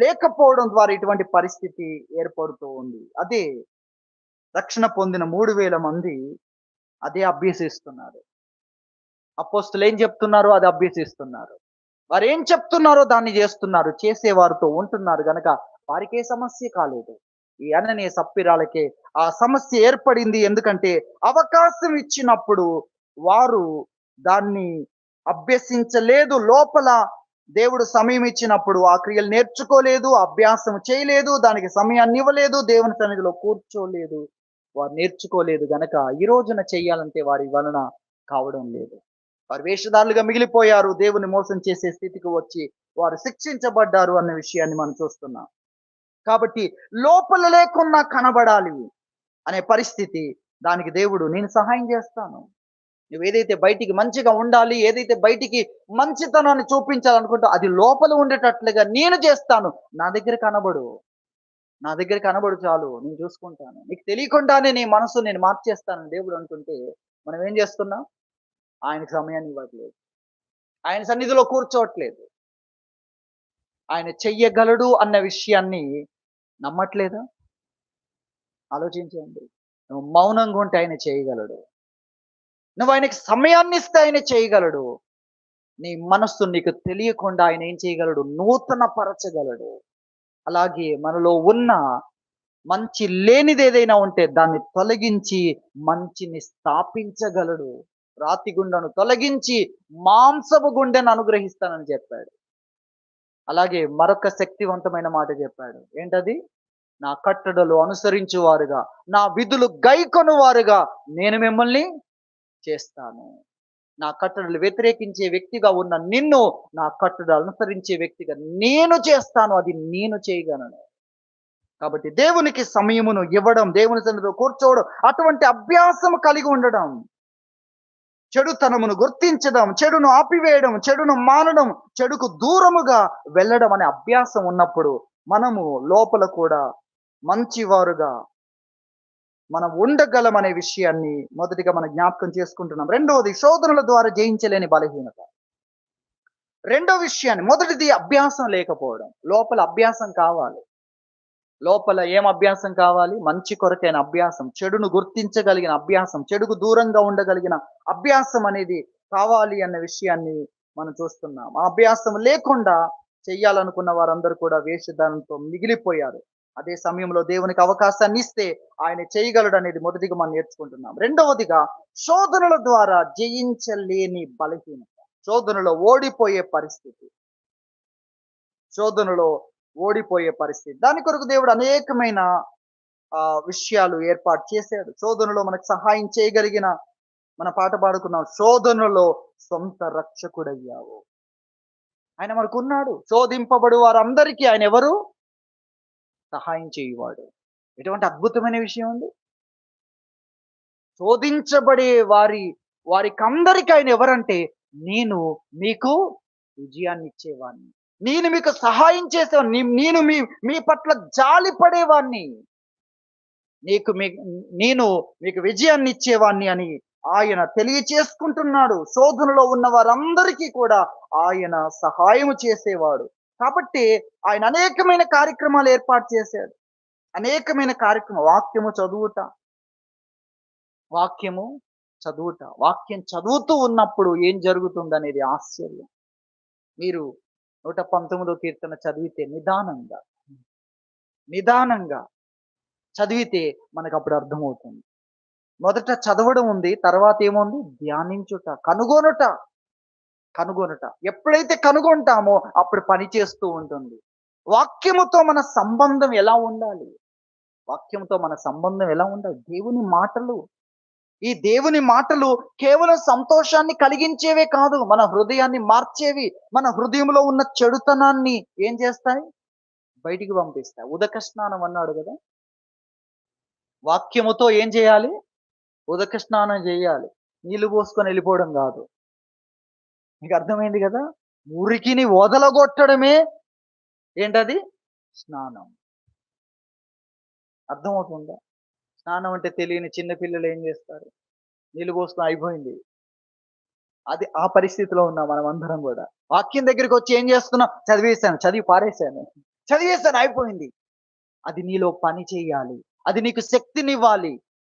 లేకపోవడం ద్వారా ఇటువంటి పరిస్థితి ఏర్పడుతూ ఉంది. అదే రక్షణ పొందిన 3000 మంది అదే అభ్యసిస్తున్నారు. అపోస్తలులు ఏం చెప్తున్నారో అది అభ్యసిస్తున్నారు. వారు ఏం చెప్తున్నారో దాన్ని చేస్తున్నారు. చేసేవారితో ఉంటున్నారు గనక వారికే సమస్య కాలేదు. ఈ అననీయ సప్పిరాలకే ఆ సమస్య ఏర్పడింది. ఎందుకంటే అవకాశం ఇచ్చినప్పుడు వారు దాన్ని అభ్యసించలేదు. లోపల దేవుడు సమయం ఇచ్చినప్పుడు ఆ క్రియలు నేర్చుకోలేదు, అభ్యాసం చేయలేదు, దానికి సమయాన్ని ఇవ్వలేదు, దేవుని సన్నిధిలో కూర్చోలేదు. వారు నేర్చుకోలేదు గనక ఈ రోజున చెయ్యాలంటే వారి వలన కావడం లేదు. వారు వేషధారులుగా మిగిలిపోయారు. దేవుని మోసం చేసే స్థితికి వచ్చి వారు శిక్షించబడ్డారు అన్న విషయాన్ని మనం చూస్తున్నాం. కాబట్టి లోపల లేకున్నా కనబడాలి అనే పరిస్థితి, దానికి దేవుడు నేను సహాయం చేస్తాను. నువ్వు ఏదైతే బయటికి మంచిగా ఉండాలి, ఏదైతే బయటికి మంచితనాన్ని చూపించాలనుకుంటావు అది లోపల ఉండేటట్లుగా నేను చేస్తాను. నా దగ్గర కనబడు. నా దగ్గర కనబడు చాలు. నేను చూసుకుంటాను. నీకు తెలియకుండానే నీ మనసు నేను మార్చేస్తానని దేవుడు అంటుంటే మనం ఏం చేస్తున్నాం? ఆయనకు సమయాన్ని ఇవ్వట్లేదు. ఆయన సన్నిధిలో కూర్చోవట్లేదు. ఆయన చెయ్యగలడు అన్న విషయాన్ని నమ్మట్లేదా? ఆలోచించండి. నువ్వు మౌనంగా ఉంటే ఆయన చేయగలడు. నువ్వు ఆయనకి సమయాన్ని ఇస్తే ఆయన చేయగలడు. నీ మనస్సు నీకు తెలియకుండా ఆయన ఏం చేయగలడు? నూతన పరచగలడు. అలాగే మనలో ఉన్న మంచి లేనిదేదైనా ఉంటే దాన్ని తొలగించి మంచిని స్థాపించగలడు. రాతి గుండెను తొలగించి మాంసపు గుండెను అనుగ్రహిస్తానని చెప్పాడు. అలాగే మరొక శక్తివంతమైన మాట చెప్పాడు. ఏంటది? నా కట్టడలు అనుసరించువారుగా, నా విధులు గైకొనువారుగా నేను మిమ్మల్ని చేస్తాను. నా కట్టడలు వ్యతిరేకించే వ్యక్తిగా ఉన్న నిన్ను నా కట్టడలు అనుసరించే వ్యక్తిగా నేను చేస్తాను. అది నేను చేయగలను. కాబట్టి దేవునికి సమయమును ఇవ్వడం, దేవుని సన్నిధిలో కూర్చోవడం, అటువంటి అభ్యాసం కలిగి ఉండడం, చెడుతనమును గుర్తించడం, చెడును ఆపివేయడం, చెడును మానడం, చెడుకు దూరముగా వెళ్ళడం అనే అభ్యాసం ఉన్నప్పుడు మనము లోపల కూడా మంచివారుగా మనం ఉండగలం అనే విషయాన్ని మొదటిగా మనం జ్ఞాపకం చేసుకుంటున్నాం. రెండవది శోధనల ద్వారా జయించలేని బలహీనత. రెండో విషయాన్ని, మొదటిది అభ్యాసం లేకపోవడం. లోపల అభ్యాసం కావాలి. లోపల ఏం అభ్యాసం కావాలి? మంచి కొరకైన అభ్యాసం, చెడును గుర్తించగలిగిన అభ్యాసం, చెడుకు దూరంగా ఉండగలిగిన అభ్యాసం అనేది కావాలి అన్న విషయాన్ని మనం చూస్తున్నాం. ఆ అభ్యాసం లేకుండా చెయ్యాలనుకున్న వారందరూ కూడా వేషధారణతో మిగిలిపోయారు. అదే సమయంలో దేవునికి అవకాశాన్ని ఇస్తే ఆయన చేయగలడు అనేది మొదటిగా మనం నేర్చుకుంటున్నాం. రెండవదిగా శోధనల ద్వారా జయించలేని బలహీనత. శోధనలో ఓడిపోయే పరిస్థితి. శోధనలో ఓడిపోయే పరిస్థితి. దాని కొరకు దేవుడు అనేకమైన విషయాలు ఏర్పాటు చేశాడు. శోధనలో మనకు సహాయం చేయగలిగిన, మన పాట పాడుకున్నాం, శోధనలో సొంత రక్షకుడయ్యావు. ఆయన మనకున్నాడు. శోధింపబడు వారందరికీ ఆయన ఎవరు? సహాయం చేయువాడు. ఎటువంటి అద్భుతమైన విషయం ఉంది. శోధించబడే వారికందరికీ ఆయన ఎవరంటే, నేను మీకు విజయాన్ని ఇచ్చేవాడిని, నేను మీకు సహాయం చేసేవాడిని, నేను మీ పట్ల జాలి పడేవాడిని, నేను మీకు విజయాన్ని ఇచ్చేవాడిని అని ఆయన తెలియచేసుకుంటున్నాడు. శోధనలో ఉన్న వారందరికీ కూడా ఆయన సహాయం చేసేవాడు. కాబట్టి ఆయన అనేకమైన కార్యక్రమాలు ఏర్పాటు చేశాడు. అనేకమైన కార్యక్రమం, వాక్యం చదువుతూ ఉన్నప్పుడు ఏం జరుగుతుందనేది ఆశ్చర్యం. మీరు 119వ కీర్తన చదివితే నిదానంగా చదివితే మనకు అప్పుడు అర్థమవుతుంది. మొదట చదవడం ఉంది, తర్వాత ఏముంది? ధ్యానించుట, కనుగొనుట. ఎప్పుడైతే కనుగొంటామో అప్పుడు పని చేస్తూ ఉంటుంది. వాక్యముతో మన సంబంధం ఎలా ఉండాలి? దేవుని మాటలు, ఈ దేవుని మాటలు కేవలం సంతోషాన్ని కలిగించేవే కాదు, మన హృదయాన్ని మార్చేవి. మన హృదయంలో ఉన్న చెడుతనాన్ని ఏం చేస్తాయి? బయటికి పంపిస్తాయి. ఉదక స్నానం అన్నాడు కదా! వాక్యముతో ఏం చేయాలి? ఉదక స్నానం చేయాలి. నీళ్లు పోసుకొని వెళ్ళిపోవడం కాదు. మీకు అర్థమైంది కదా! మురికిని వదలగొట్టడమే ఏంటది? స్నానం. అర్థమవుతుందా? స్నానం అంటే తెలియని చిన్న పిల్లలు ఏం చేస్తారు? నీళ్లు పోసుకొని అయిపోయింది. అది ఆ పరిస్థితిలో ఉన్నాం మనమందరం గూడా. వాక్యం దగ్గరికొచ్చి ఏం చేస్తున్నాం? చదివేశాను, చదివి పారేశాను. చదివేశాను అయిపోయింది. అది నీలో పని చేయాలి. అది నీకు శక్తినివ్వాలి.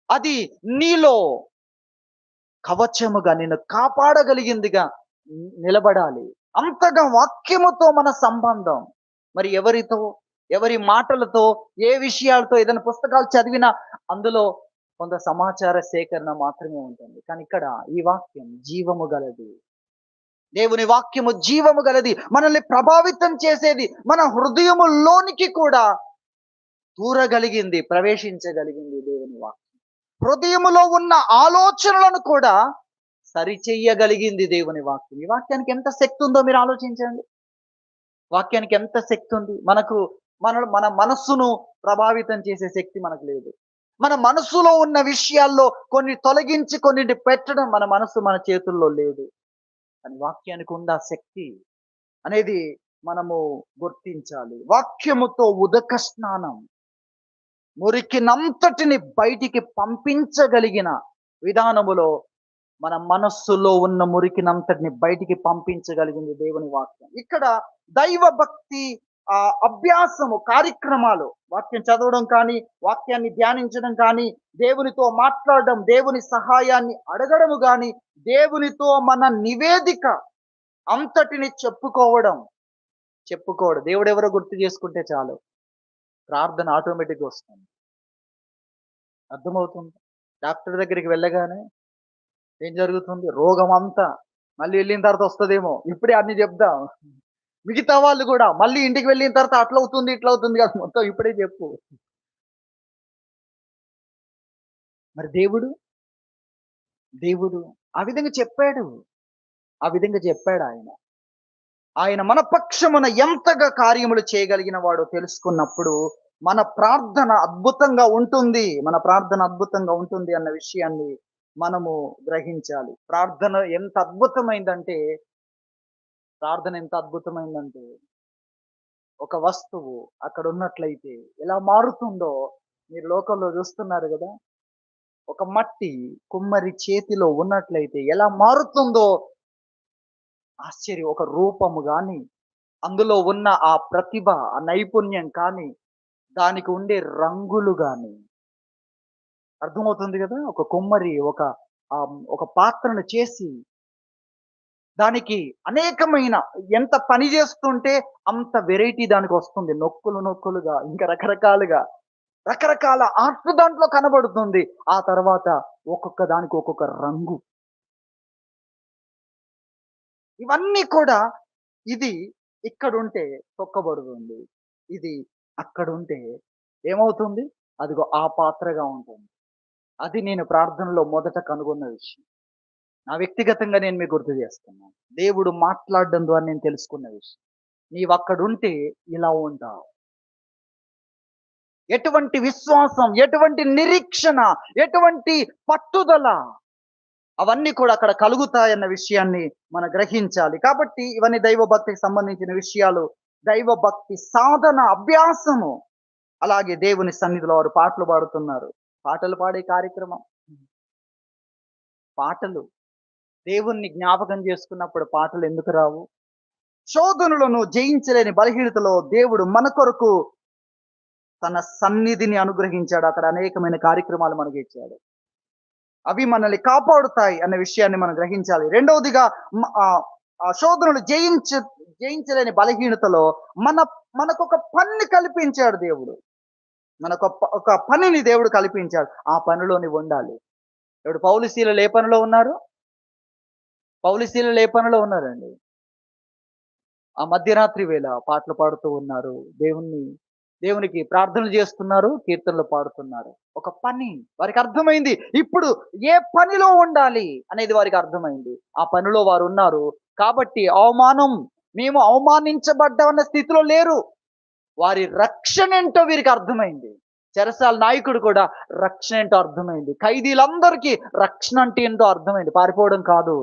అది నీలో కవచముగా నిన్ను కాపాడగలిగిందిగా నిలబడాలి. అంతగా వాక్యముతో మన సంబంధం. మరి ఎవరితో, ఎవరి మాటలతో, ఏ విషయాలతో ఏదైనా పుస్తకాలు చదివినా అందులో కొంత సమాచార సేకరణ మాత్రమే ఉంటుంది. కానీ ఇక్కడ ఈ వాక్యం జీవము గలది. దేవుని వాక్యము జీవము గలది. మనల్ని ప్రభావితం చేసేది. మన హృదయములోనికి కూడా దూరగలిగింది, ప్రవేశించగలిగింది దేవుని వాక్యం. హృదయములో ఉన్న ఆలోచనలను కూడా సరిచెయ్యగలిగింది దేవుని వాక్యం. ఈ వాక్యానికి ఎంత శక్తి ఉందో మీరు ఆలోచించండి. వాక్యానికి ఎంత శక్తి ఉంది. మన మనస్సును ప్రభావితం చేసే శక్తి మనకు లేదు. మన మనస్సులో ఉన్న విషయాల్లో కొన్ని తొలగించి కొన్నింటి పెట్టడం మన మనస్సు మన చేతుల్లో లేదు. కానీ వాక్యానికి ఉన్న శక్తి అనేది మనము గుర్తించాలి. వాక్యముతో ఉదక స్నానం మురికినంతటిని బయటికి పంపించగలిగిన విధానములో మన మనస్సులో ఉన్న మురికినంతటిని బయటికి పంపించగలిగింది దేవుని వాక్యం. ఇక్కడ దైవ భక్తి అభ్యాసము కార్యక్రమాలు, వాక్యం చదవడం కానీ, వాక్యాన్ని ధ్యానించడం కానీ, దేవునితో మాట్లాడడం, దేవుని సహాయాన్ని అడగడము కానీ, దేవునితో మన నివేదిక అంతటిని చెప్పుకోవడం. దేవుడు ఎవరో గుర్తు చేసుకుంటే చాలు, ప్రార్థన ఆటోమేటిక్గా వస్తుంది. అర్థమవుతుంది. డాక్టర్ దగ్గరికి వెళ్ళగానే ఏం జరుగుతుంది? రోగం అంతా మళ్ళీ వెళ్ళిన తర్వాత వస్తుందేమో, ఇప్పుడే అన్ని చెప్దాం. మిగతా వాళ్ళు కూడా మళ్ళీ ఇంటికి వెళ్ళిన తర్వాత అట్లా అవుతుంది ఇట్లా అవుతుంది కాదు, మొత్తం ఇప్పుడే చెప్పు. మరి దేవుడు ఆ విధంగా చెప్పాడు. ఆ విధంగా చెప్పాడు ఆయన. ఆయన మన పక్షమున ఎంతగా కార్యములు చేయగలిగిన వాడో తెలుసుకున్నప్పుడు మన ప్రార్థన అద్భుతంగా ఉంటుంది. మన ప్రార్థన అద్భుతంగా ఉంటుంది అన్న విషయాన్ని మనము గ్రహించాలి. ప్రార్థన ఎంత అద్భుతమైందంటే ఒక వస్తువు అక్కడ ఉన్నట్లయితే ఎలా మారుతుందో మీరు లోకంలో చూస్తున్నారు కదా. ఒక మట్టి కుమ్మరి చేతిలో ఉన్నట్లయితే ఎలా మారుతుందో ఆశ్చర్యం. ఒక రూపము గాని, అందులో ఉన్న ఆ ప్రతిభ, ఆ నైపుణ్యం కానీ, దానికి ఉండే రంగులు గాని అర్థమవుతుంది కదా. ఒక కుమ్మరి ఒక పాత్రను చేసి దానికి అనేకమైన ఎంత పని చేస్తుంటే అంత వెరైటీ దానికి వస్తుంది. నొక్కులుగా ఇంకా రకరకాల ఆర్ట్ దాంట్లో కనబడుతుంది. ఆ తర్వాత ఒక్కొక్క దానికి ఒక్కొక్క రంగు. ఇవన్నీ కూడా ఇది ఇక్కడుంటే తొక్కబడుతుంది. ఇది అక్కడుంటే ఏమవుతుంది? అదిగో ఆ పాత్రగా ఉంటుంది. అది నేను ప్రార్థనలో మొదట కనుగొన్న విషయం. నా వ్యక్తిగతంగా నేను మీకు గుర్తు చేస్తున్నాను. దేవుడు మాట్లాడడం ద్వారా నేను తెలుసుకున్న విషయం. నీవక్కడుంటే ఇలా ఉంటావు. ఎటువంటి విశ్వాసం, ఎటువంటి నిరీక్షణ, ఎటువంటి పట్టుదల అవన్నీ కూడా అక్కడ కలుగుతాయన్న విషయాన్ని మనం గ్రహించాలి. కాబట్టి ఇవన్నీ దైవభక్తికి సంబంధించిన విషయాలు. దైవభక్తి సాధన, అభ్యాసము. అలాగే దేవుని సన్నిధిలో వారు పాటలు పాడుతున్నారు. పాటలు పాడే కార్యక్రమం. పాటలు దేవుణ్ణి జ్ఞాపకం చేసుకున్నప్పుడు పాటలు ఎందుకు రావు? శోధనలను జయించలేని బలహీనతలో దేవుడు మన కొరకు తన సన్నిధిని అనుగ్రహించాడు. అక్కడ అనేకమైన కార్యక్రమాలు మనకి ఇచ్చాడు. అవి మనల్ని కాపాడుతాయి అన్న విషయాన్ని మనం గ్రహించాలి. రెండవదిగా ఆ శోధనలు జయించలేని బలహీనతలో మనకొక పనిని కల్పించాడు దేవుడు. ఒక పనిని దేవుడు కల్పించాడు. ఆ పనిలో నీవు ఉండాలి. ఇప్పుడు పౌలుశీలలు ఏ పనిలో ఉన్నారు? పౌలుశీలలు ఏ పనిలో ఉన్నారండి? ఆ మధ్యరాత్రి వేళ పాటలు పాడుతూ ఉన్నారు. దేవునికి ప్రార్థనలు చేస్తున్నారు, కీర్తనలు పాడుతున్నారు. ఒక పని వారికి అర్థమైంది. ఇప్పుడు ఏ పనిలో ఉండాలి అనేది వారికి అర్థమైంది. ఆ పనిలో వారు ఉన్నారు. కాబట్టి మేము అవమానించబడ్డామన్న స్థితిలో లేరు. వారి రక్షణ ఏంటో వీరికి అర్థమైంది. చెరసాల నాయకుడు కూడా రక్షణ ఏంటో అర్థమైంది. ఖైదీలందరికీ రక్షణ అంటే ఏంటో అర్థమైంది. పారిపోవడం కాదు,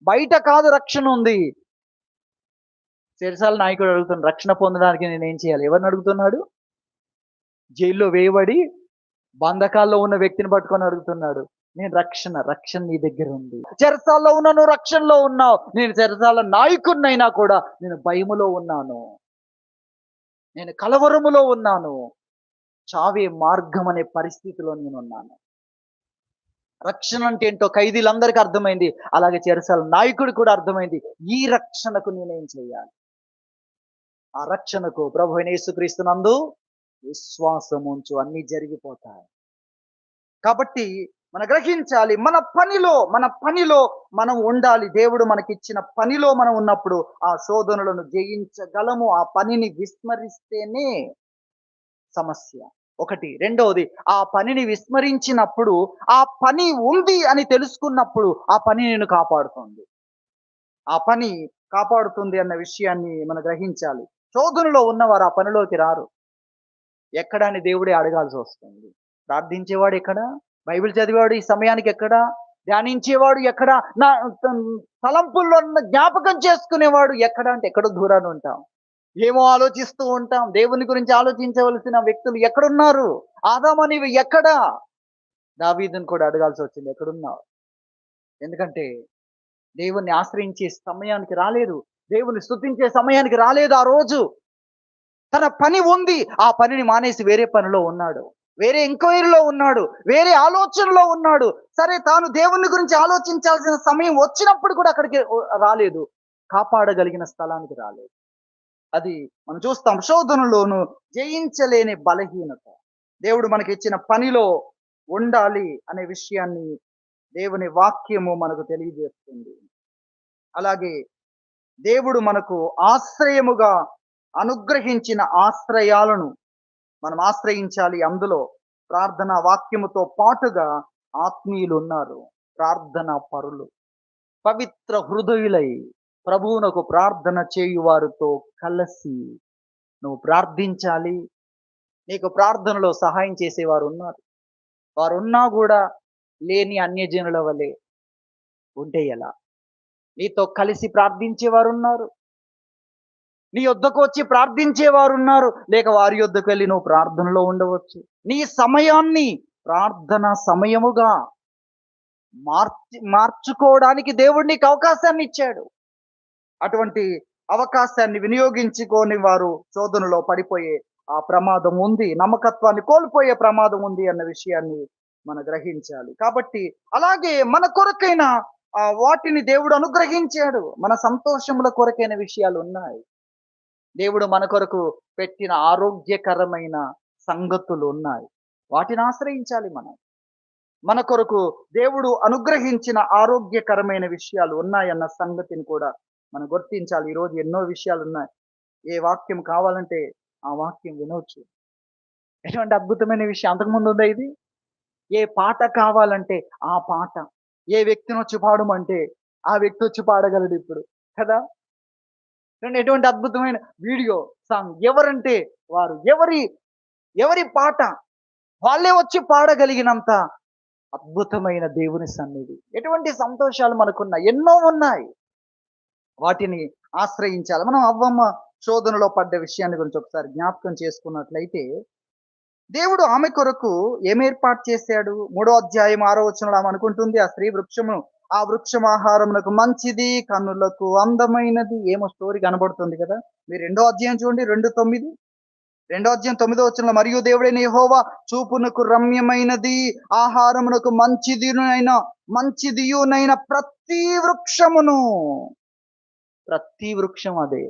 బయట కాదు రక్షణ ఉంది. చెరసాల నాయకుడు అడుగుతున్నాడు, రక్షణ పొందడానికి నేనేం చేయాలి? ఎవరిని అడుగుతున్నాడు? జైల్లో వేయబడి బంధకాల్లో ఉన్న వ్యక్తిని పట్టుకొని అడుగుతున్నాడు. నేను రక్షణ నీ దగ్గర ఉంది. చెరసాల్లో ఉన్నా, నువ్వు రక్షణలో ఉన్నావు. నేను చెరసాల నాయకుడినైనా కూడా నేను భయములో ఉన్నాను, నేను కలవరములో ఉన్నాను, చావే మార్గం అనే పరిస్థితిలో నేనున్నాను. రక్షణ అంటే ఏంటో ఖైదీలందరికీ అర్థమైంది. అలాగే చెరసాల నాయకుడు కూడా అర్థమైంది. ఈ రక్షణకు నేనేం చేయాలి? ఆ రక్షణకు ప్రభు అయిన యేసుక్రీస్తునందు విశ్వాసం ఉంచు, అన్ని జరిగిపోతాయి. కాబట్టి మనం గ్రహించాలి, మన పనిలో మనం ఉండాలి. దేవుడు మనకిచ్చిన పనిలో మనం ఉన్నప్పుడు ఆ శోధనలను జయించగలము. ఆ పనిని విస్మరిస్తేనే సమస్య. ఒకటి. రెండవది, ఆ పనిని విస్మరించినప్పుడు, ఆ పని ఉంది అని తెలుసుకున్నప్పుడు ఆ పని నిన్ను కాపాడుతుంది. ఆ పని కాపాడుతుంది అన్న విషయాన్ని మనం గ్రహించాలి. శోధనలో ఉన్నవారు ఆ పనిలోకి రారు. ఎక్కడ అని దేవుడే అడగాల్సి వస్తుంది. ప్రార్థించేవాడు ఎక్కడ? బైబిల్ చదివాడు ఈ సమయానికి ఎక్కడ? ధ్యానించేవాడు ఎక్కడ? నా తలంపుల్లో ఉన్న జ్ఞాపకం చేసుకునేవాడు ఎక్కడ అంటే ఎక్కడో దూరాన్ని ఉంటాం. ఏమో ఆలోచిస్తూ ఉంటాం. దేవుని గురించి ఆలోచించవలసిన వ్యక్తులు ఎక్కడున్నారు? ఆదాము నీవు ఎక్కడా? దావీదుని కూడా అడగాల్సి వచ్చింది, ఎక్కడున్నావు? ఎందుకంటే దేవుణ్ణి ఆశ్రయించే సమయానికి రాలేదు. దేవుని స్తుతించే సమయానికి రాలేదు. ఆ రోజు తన పని ఉంది, ఆ పనిని మానేసి వేరే పనిలో ఉన్నాడు, వేరే ఎంక్వైరీలో ఉన్నాడు, వేరే ఆలోచనలో ఉన్నాడు. సరే, తాను దేవుని గురించి ఆలోచించాల్సిన సమయం వచ్చినప్పుడు కూడా అక్కడికి రాలేదు, కాపాడగలిగిన స్థలానికి రాలేదు. అది మనం చూస్తాం. శోధనలోను జయించలేని బలహీనత. దేవుడు మనకి ఇచ్చిన పనిలో ఉండాలి అనే విషయాన్ని దేవుని వాక్యము మనకు తెలియజేస్తుంది. అలాగే దేవుడు మనకు ఆశ్రయముగా అనుగ్రహించిన ఆశ్రయాలను మనం ఆశ్రయించాలి. అందులో ప్రార్థన వాక్యముతో పాటుగా ఆత్మీయులు ఉన్నారు, ప్రార్థన పరులు, పవిత్ర హృదయులై ప్రభువునకు ప్రార్థన చేయువారితో కలిసి నువ్వు ప్రార్థించాలి. నీకు ప్రార్థనలో సహాయం చేసేవారు ఉన్నారు. వారు ఉన్నా కూడా లేని అన్యజనుల వలె ఉంటే ఎలా? నీతో కలిసి ప్రార్థించేవారు ఉన్నారు, నీ యొద్దకు వచ్చి ప్రార్థించేవారు ఉన్నారు, లేక వారి యొద్దకు వెళ్ళి నువ్వు ప్రార్థనలో ఉండవచ్చు. నీ సమయాన్ని ప్రార్థన సమయముగా మార్చుకోవడానికి దేవుడు నీకు అవకాశాన్ని ఇచ్చాడు. అటువంటి అవకాశాన్ని వినియోగించుకోని వారు శోధనలో పడిపోయే ఆ ప్రమాదం ఉంది, నమ్మకత్వాన్ని కోల్పోయే ప్రమాదం ఉంది అన్న విషయాన్ని మనం గ్రహించాలి. కాబట్టి అలాగే మన కొరకైన వాటిని దేవుడు అనుగ్రహించాడు. మన సంతోషముల కొరకైన విషయాలు ఉన్నాయి. దేవుడు మన కొరకు పెట్టిన ఆరోగ్యకరమైన సంగతులు ఉన్నాయి. వాటిని ఆశ్రయించాలి. మన కొరకు దేవుడు అనుగ్రహించిన ఆరోగ్యకరమైన విషయాలు ఉన్నాయన్న సంగతిని కూడా మనం గుర్తించాలి. ఈరోజు ఎన్నో విషయాలు ఉన్నాయి. ఏ వాక్యం కావాలంటే ఆ వాక్యం వినవచ్చు. ఎటువంటి అద్భుతమైన విషయం! అంతకుముందు ఉందా ఇది? ఏ పాట కావాలంటే ఆ పాట, ఏ వ్యక్తిని వచ్చి పాడమంటే ఆ వ్యక్తి వచ్చి పాడగలడు ఇప్పుడు కదా. ఎటువంటి అద్భుతమైన వీడియో సాంగ్! ఎవరంటే వారు, ఎవరి పాట వాళ్ళే వచ్చి పాడగలిగినంత అద్భుతమైన దేవుని సన్నిధి. ఎటువంటి సంతోషాలు మనకున్నాయి, ఎన్నో ఉన్నాయి. వాటిని ఆశ్రయించాలి. మనం అవ్వమ్మ శోధనలో పడ్డ విషయాన్ని గురించి ఒకసారి జ్ఞాపకం చేసుకున్నట్లయితే, దేవుడు ఆమె కొరకు ఏం ఏర్పాటు చేశాడు? 3వ అధ్యాయం 6వ వచనంలో ఆమె అనుకుంటుంది, ఆ స్త్రీ వృక్షము, ఆ వృక్షం ఆహారమునకు మంచిది, కన్నులకు అందమైనది. ఏమో స్టోరీ కనబడుతుంది కదా. మీరు 2వ అధ్యాయం చూడండి, 2:9. 2వ అధ్యాయం 9వ వచనంలో, మరియు దేవుడైన యెహోవా చూపునకు రమ్యమైనది, ఆహారమునకు మంచిదియునైన ప్రతి వృక్షం అదే.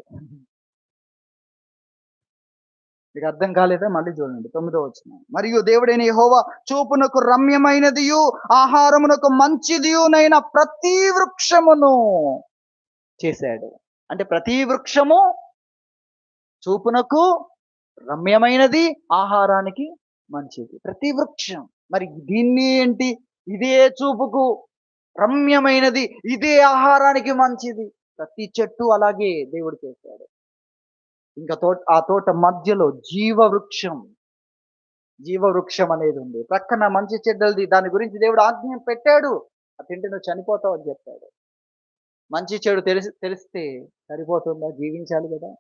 మీకు అర్థం కాలేదా? మళ్ళీ చూడండి 9వ వచనం. మరియు దేవుడైన యెహోవా చూపునకు రమ్యమైనదియు ఆహారమునకు మంచిదియునైన ప్రతి వృక్షమును చేశాడు. అంటే ప్రతి వృక్షము చూపునకు రమ్యమైనది, ఆహారానికి మంచిది. ప్రతి వృక్షం. మరి దీన్ని ఏంటి? ఇదే చూపుకు రమ్యమైనది, ఇదే ఆహారానికి మంచిది. ప్రతి చెట్టు అలాగే దేవుడు చేశాడు. ఇంకా ఆ తోట మధ్యలో జీవవృక్షం అనేది ఉంది. ప్రక్కన మంచి చెడ్డలది, దాని గురించి దేవుడు ఆజ్ఞ పెట్టాడు. అది తింటే నువ్వు చనిపోతావు అని చెప్పాడు. మంచి చెడు తెలిస్తే సరిపోతుందా? జీవించాలి కదా!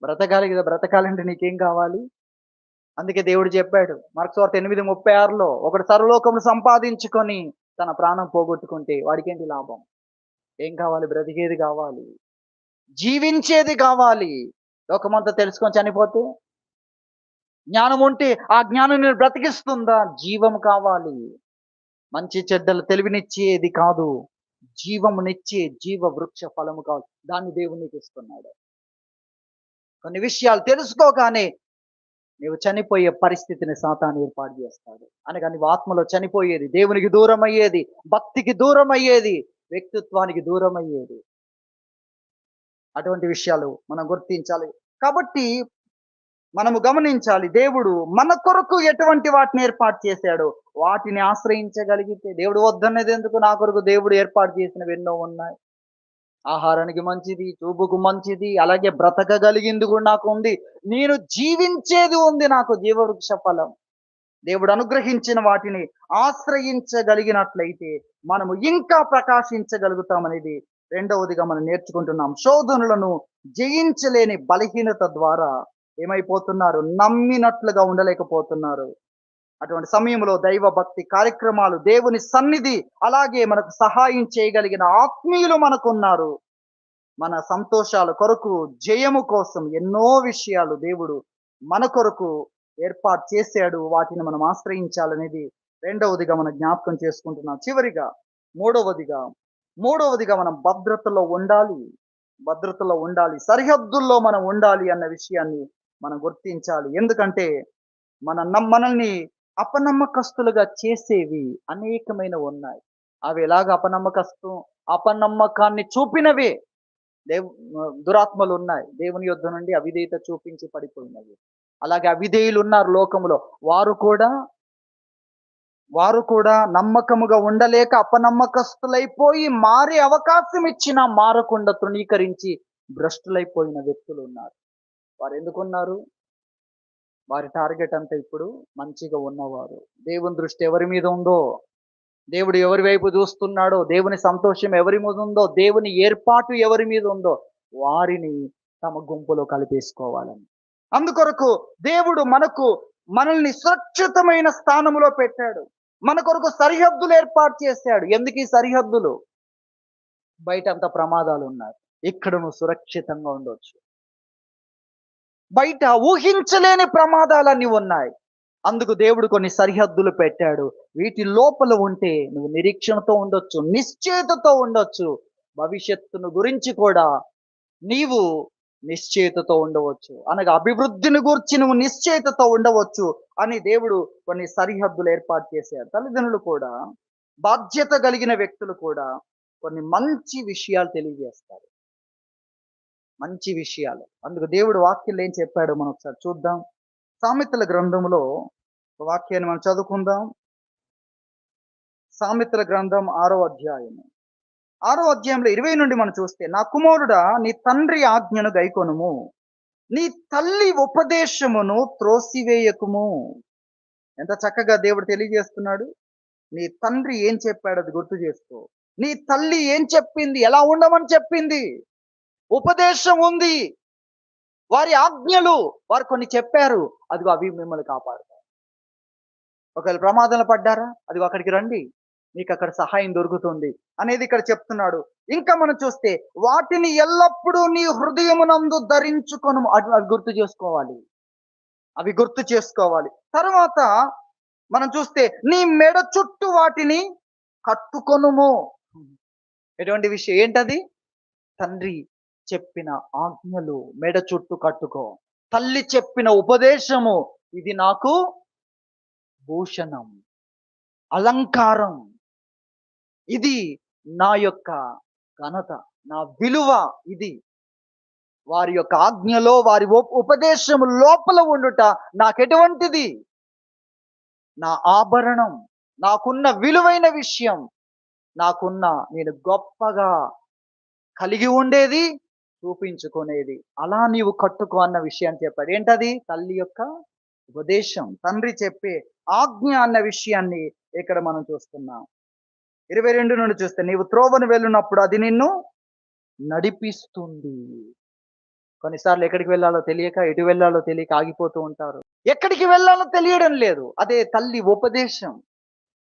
బ్రతకాలి కదా! బ్రతకాలంటే నీకేం కావాలి? అందుకే దేవుడు చెప్పాడు మార్కు సువార్త 8:36లో, ఒకడు సర్వలోకమును సంపాదించుకొని తన ప్రాణం పోగొట్టుకుంటే వాడికేంటి లాభం? ఏం కావాలి? బ్రతికేది కావాలి, జీవించేది కావాలి. లోకమంతా తెలుసుకొని చనిపోతే, జ్ఞానం ఉంటే ఆ జ్ఞానం నేను బ్రతికిస్తుందా? జీవం కావాలి. మంచి చెడ్డలు తెలివినిచ్చేది కాదు, జీవమునిచ్చే జీవ వృక్ష ఫలము కావాలి. దాన్ని దేవుడు నీకు ఇస్తున్నాడు. కొన్ని విషయాలు తెలుసుకోగానే నీవు చనిపోయే పరిస్థితిని సాతాను ఏర్పాటు చేస్తాడు. అనగా నీవు ఆత్మలో చనిపోయేది, దేవునికి దూరం అయ్యేది, భక్తికి దూరం అయ్యేది, వ్యక్తిత్వానికి దూరం అయ్యేది. అటువంటి విషయాలు మనం గుర్తించాలి. కాబట్టి మనము గమనించాలి, దేవుడు మన కొరకు ఎటువంటి వాటిని ఏర్పాటు చేశాడో వాటిని ఆశ్రయించగలిగితే, దేవుడు వద్దనేది ఎందుకు? నా కొరకు దేవుడు ఏర్పాటు చేసినవి ఎన్నో ఉన్నాయి. ఆహారానికి మంచిది, చూపుకు మంచిది, అలాగే బ్రతకగలిగింది కూడా నాకు ఉంది. నేను జీవించేది ఉంది, నాకు జీవవృక్ష ఫలం. దేవుడు అనుగ్రహించిన వాటిని ఆశ్రయించగలిగినట్లయితే మనము ఇంకా ప్రకాశించగలుగుతామనేది రెండవదిగా మనం నేర్చుకుంటున్నాం. శోధనలను జయించలేని బలహీనత ద్వారా ఏమైపోతున్నారు? నమ్మినట్లుగా ఉండలేకపోతున్నారు. అటువంటి సమయంలో దైవ భక్తి కార్యక్రమాలు, దేవుని సన్నిధి, అలాగే మనకు సహాయం చేయగలిగిన ఆత్మీయులు మనకున్నారు. మన సంతోషాల కొరకు, జయము కోసం ఎన్నో విషయాలు దేవుడు మన కొరకు ఏర్పాటు చేశాడు. వాటిని మనం ఆశ్రయించాలనేది రెండవదిగా మనం జ్ఞాపకం చేసుకుంటున్నాం. చివరిగా మూడవదిగా మనం భద్రతలో ఉండాలి, సరిహద్దుల్లో మనం ఉండాలి అన్న విషయాన్ని మనం గుర్తించాలి. ఎందుకంటే మనల్ని అపనమ్మకస్తులుగా చేసేవి అనేకమైన ఉన్నాయి. అవి ఎలాగ అపనమ్మకాన్ని చూపినవే దురాత్మలు ఉన్నాయి. దేవుని యొద్ద నుండి అవిధేయత చూపించి పడిపోయినవి. అలాగే అవిధేయులు ఉన్నారు లోకములో. వారు కూడా నమ్మకముగా ఉండలేక అపనమ్మకస్తులైపోయి మారే అవకాశం ఇచ్చినా మారకుండా తృణీకరించి భ్రష్టులైపోయిన వ్యక్తులు ఉన్నారు. వారు ఎందుకున్నారు? వారి టార్గెట్ అంతా ఇప్పుడు మంచిగా ఉన్నవారు. దేవుని దృష్టి ఎవరి మీద ఉందో, దేవుడు ఎవరి వైపు చూస్తున్నాడో, దేవుని సంతోషం ఎవరి మీద ఉందో, దేవుని ఏర్పాటు ఎవరి మీద ఉందో వారిని తమ గుంపులో కలిపేసుకోవాలని. అందుకొరకు దేవుడు మనల్ని సురక్షితమైన స్థానంలో పెట్టాడు. మన కొరకు సరిహద్దులు ఏర్పాటు చేశాడు. ఎందుకు ఈ సరిహద్దులు? బయట అంత ప్రమాదాలు ఉన్నాయి, ఇక్కడ నువ్వు సురక్షితంగా ఉండొచ్చు. బయట ఊహించలేని ప్రమాదాలన్నీ ఉన్నాయి. అందుకు దేవుడు కొన్ని సరిహద్దులు పెట్టాడు. వీటి లోపల ఉంటే నువ్వు నిరీక్షణతో ఉండొచ్చు, నిశ్చయితతో ఉండొచ్చు. భవిష్యత్తును గురించి కూడా నీవు నిశ్చయితతో ఉండవచ్చు. అనగా అభివృద్ధిని గురించి నువ్వు నిశ్చయితతో ఉండవచ్చు అని దేవుడు కొన్ని సరిహద్దులు ఏర్పాటు చేశారు. తల్లిదండ్రులు కూడా, బాధ్యత కలిగిన వ్యక్తులు కూడా కొన్ని మంచి విషయాలు తెలియజేస్తారు. మంచి విషయాలు. అందుకు దేవుడు వాక్యంలో ఏం చెప్పాడో మనం ఒకసారి చూద్దాం. సామెతల గ్రంథంలో వాక్యాన్ని మనం చదువుకుందాం. సామెతల గ్రంథం 6వ అధ్యాయంలో 20 నుండి మనం చూస్తే, నా కుమారుడా, నీ తండ్రి ఆజ్ఞను గైకొనుము, నీ తల్లి ఉపదేశమును త్రోసివేయకుము. ఎంత చక్కగా దేవుడు తెలియజేస్తున్నాడు. నీ తండ్రి ఏం చెప్పాడు అది గుర్తు చేసుకో. నీ తల్లి ఏం చెప్పింది, ఎలా ఉండమని చెప్పింది, ఉపదేశం ఉంది, వారి ఆజ్ఞలు వారు కొన్ని చెప్పారు. అదిగో అవి మిమ్మల్ని కాపాడుతాయి. ఒకవేళ ప్రమాదంలో పడ్డారా, అదిగో అక్కడికి రండి, మీకు అక్కడ సహాయం దొరుకుతుంది అనేది ఇక్కడ చెప్తున్నాడు. ఇంకా మనం చూస్తే, వాటిని ఎల్లప్పుడూ నీ హృదయమునందు ధరించుకొను. అవి గుర్తు చేసుకోవాలి. తర్వాత మనం చూస్తే, నీ మెడ చుట్టూ వాటిని కట్టుకొనుము. ఎటువంటి విషయం ఏంటది? తండ్రి చెప్పిన ఆజ్ఞలు మెడ చుట్టూ కట్టుకో. తల్లి చెప్పిన ఉపదేశము, ఇది నాకు భూషణం, అలంకారం, ఇది నా యొక్క ఘనత, నా విలువ. ఇది వారి యొక్క ఆజ్ఞలో, వారి ఉపదేశము లోపల ఉండుట నాకెటువంటిది? నా ఆభరణం, నాకున్న విలువైన విషయం, నేను గొప్పగా కలిగి ఉండేది, చూపించుకునేది. అలా నీవు కట్టుకో అన్న విషయాన్ని చెప్పాడు. ఏంటది? తల్లి యొక్క ఉపదేశం, తండ్రి చెప్పే ఆజ్ఞ అన్న విషయాన్ని ఇక్కడ మనం చూస్తున్నాం. 22 నుండి చూస్తే, నీవు త్రోవను వెళ్ళినప్పుడు అది నిన్ను నడిపిస్తుంది. కొన్నిసార్లు ఎక్కడికి వెళ్ళాలో తెలియక, ఎటు వెళ్ళాలో తెలియక ఆగిపోతూ ఉంటారు. ఎక్కడికి వెళ్ళాలో తెలియడం లేదు. అదే తల్లి ఉపదేశం,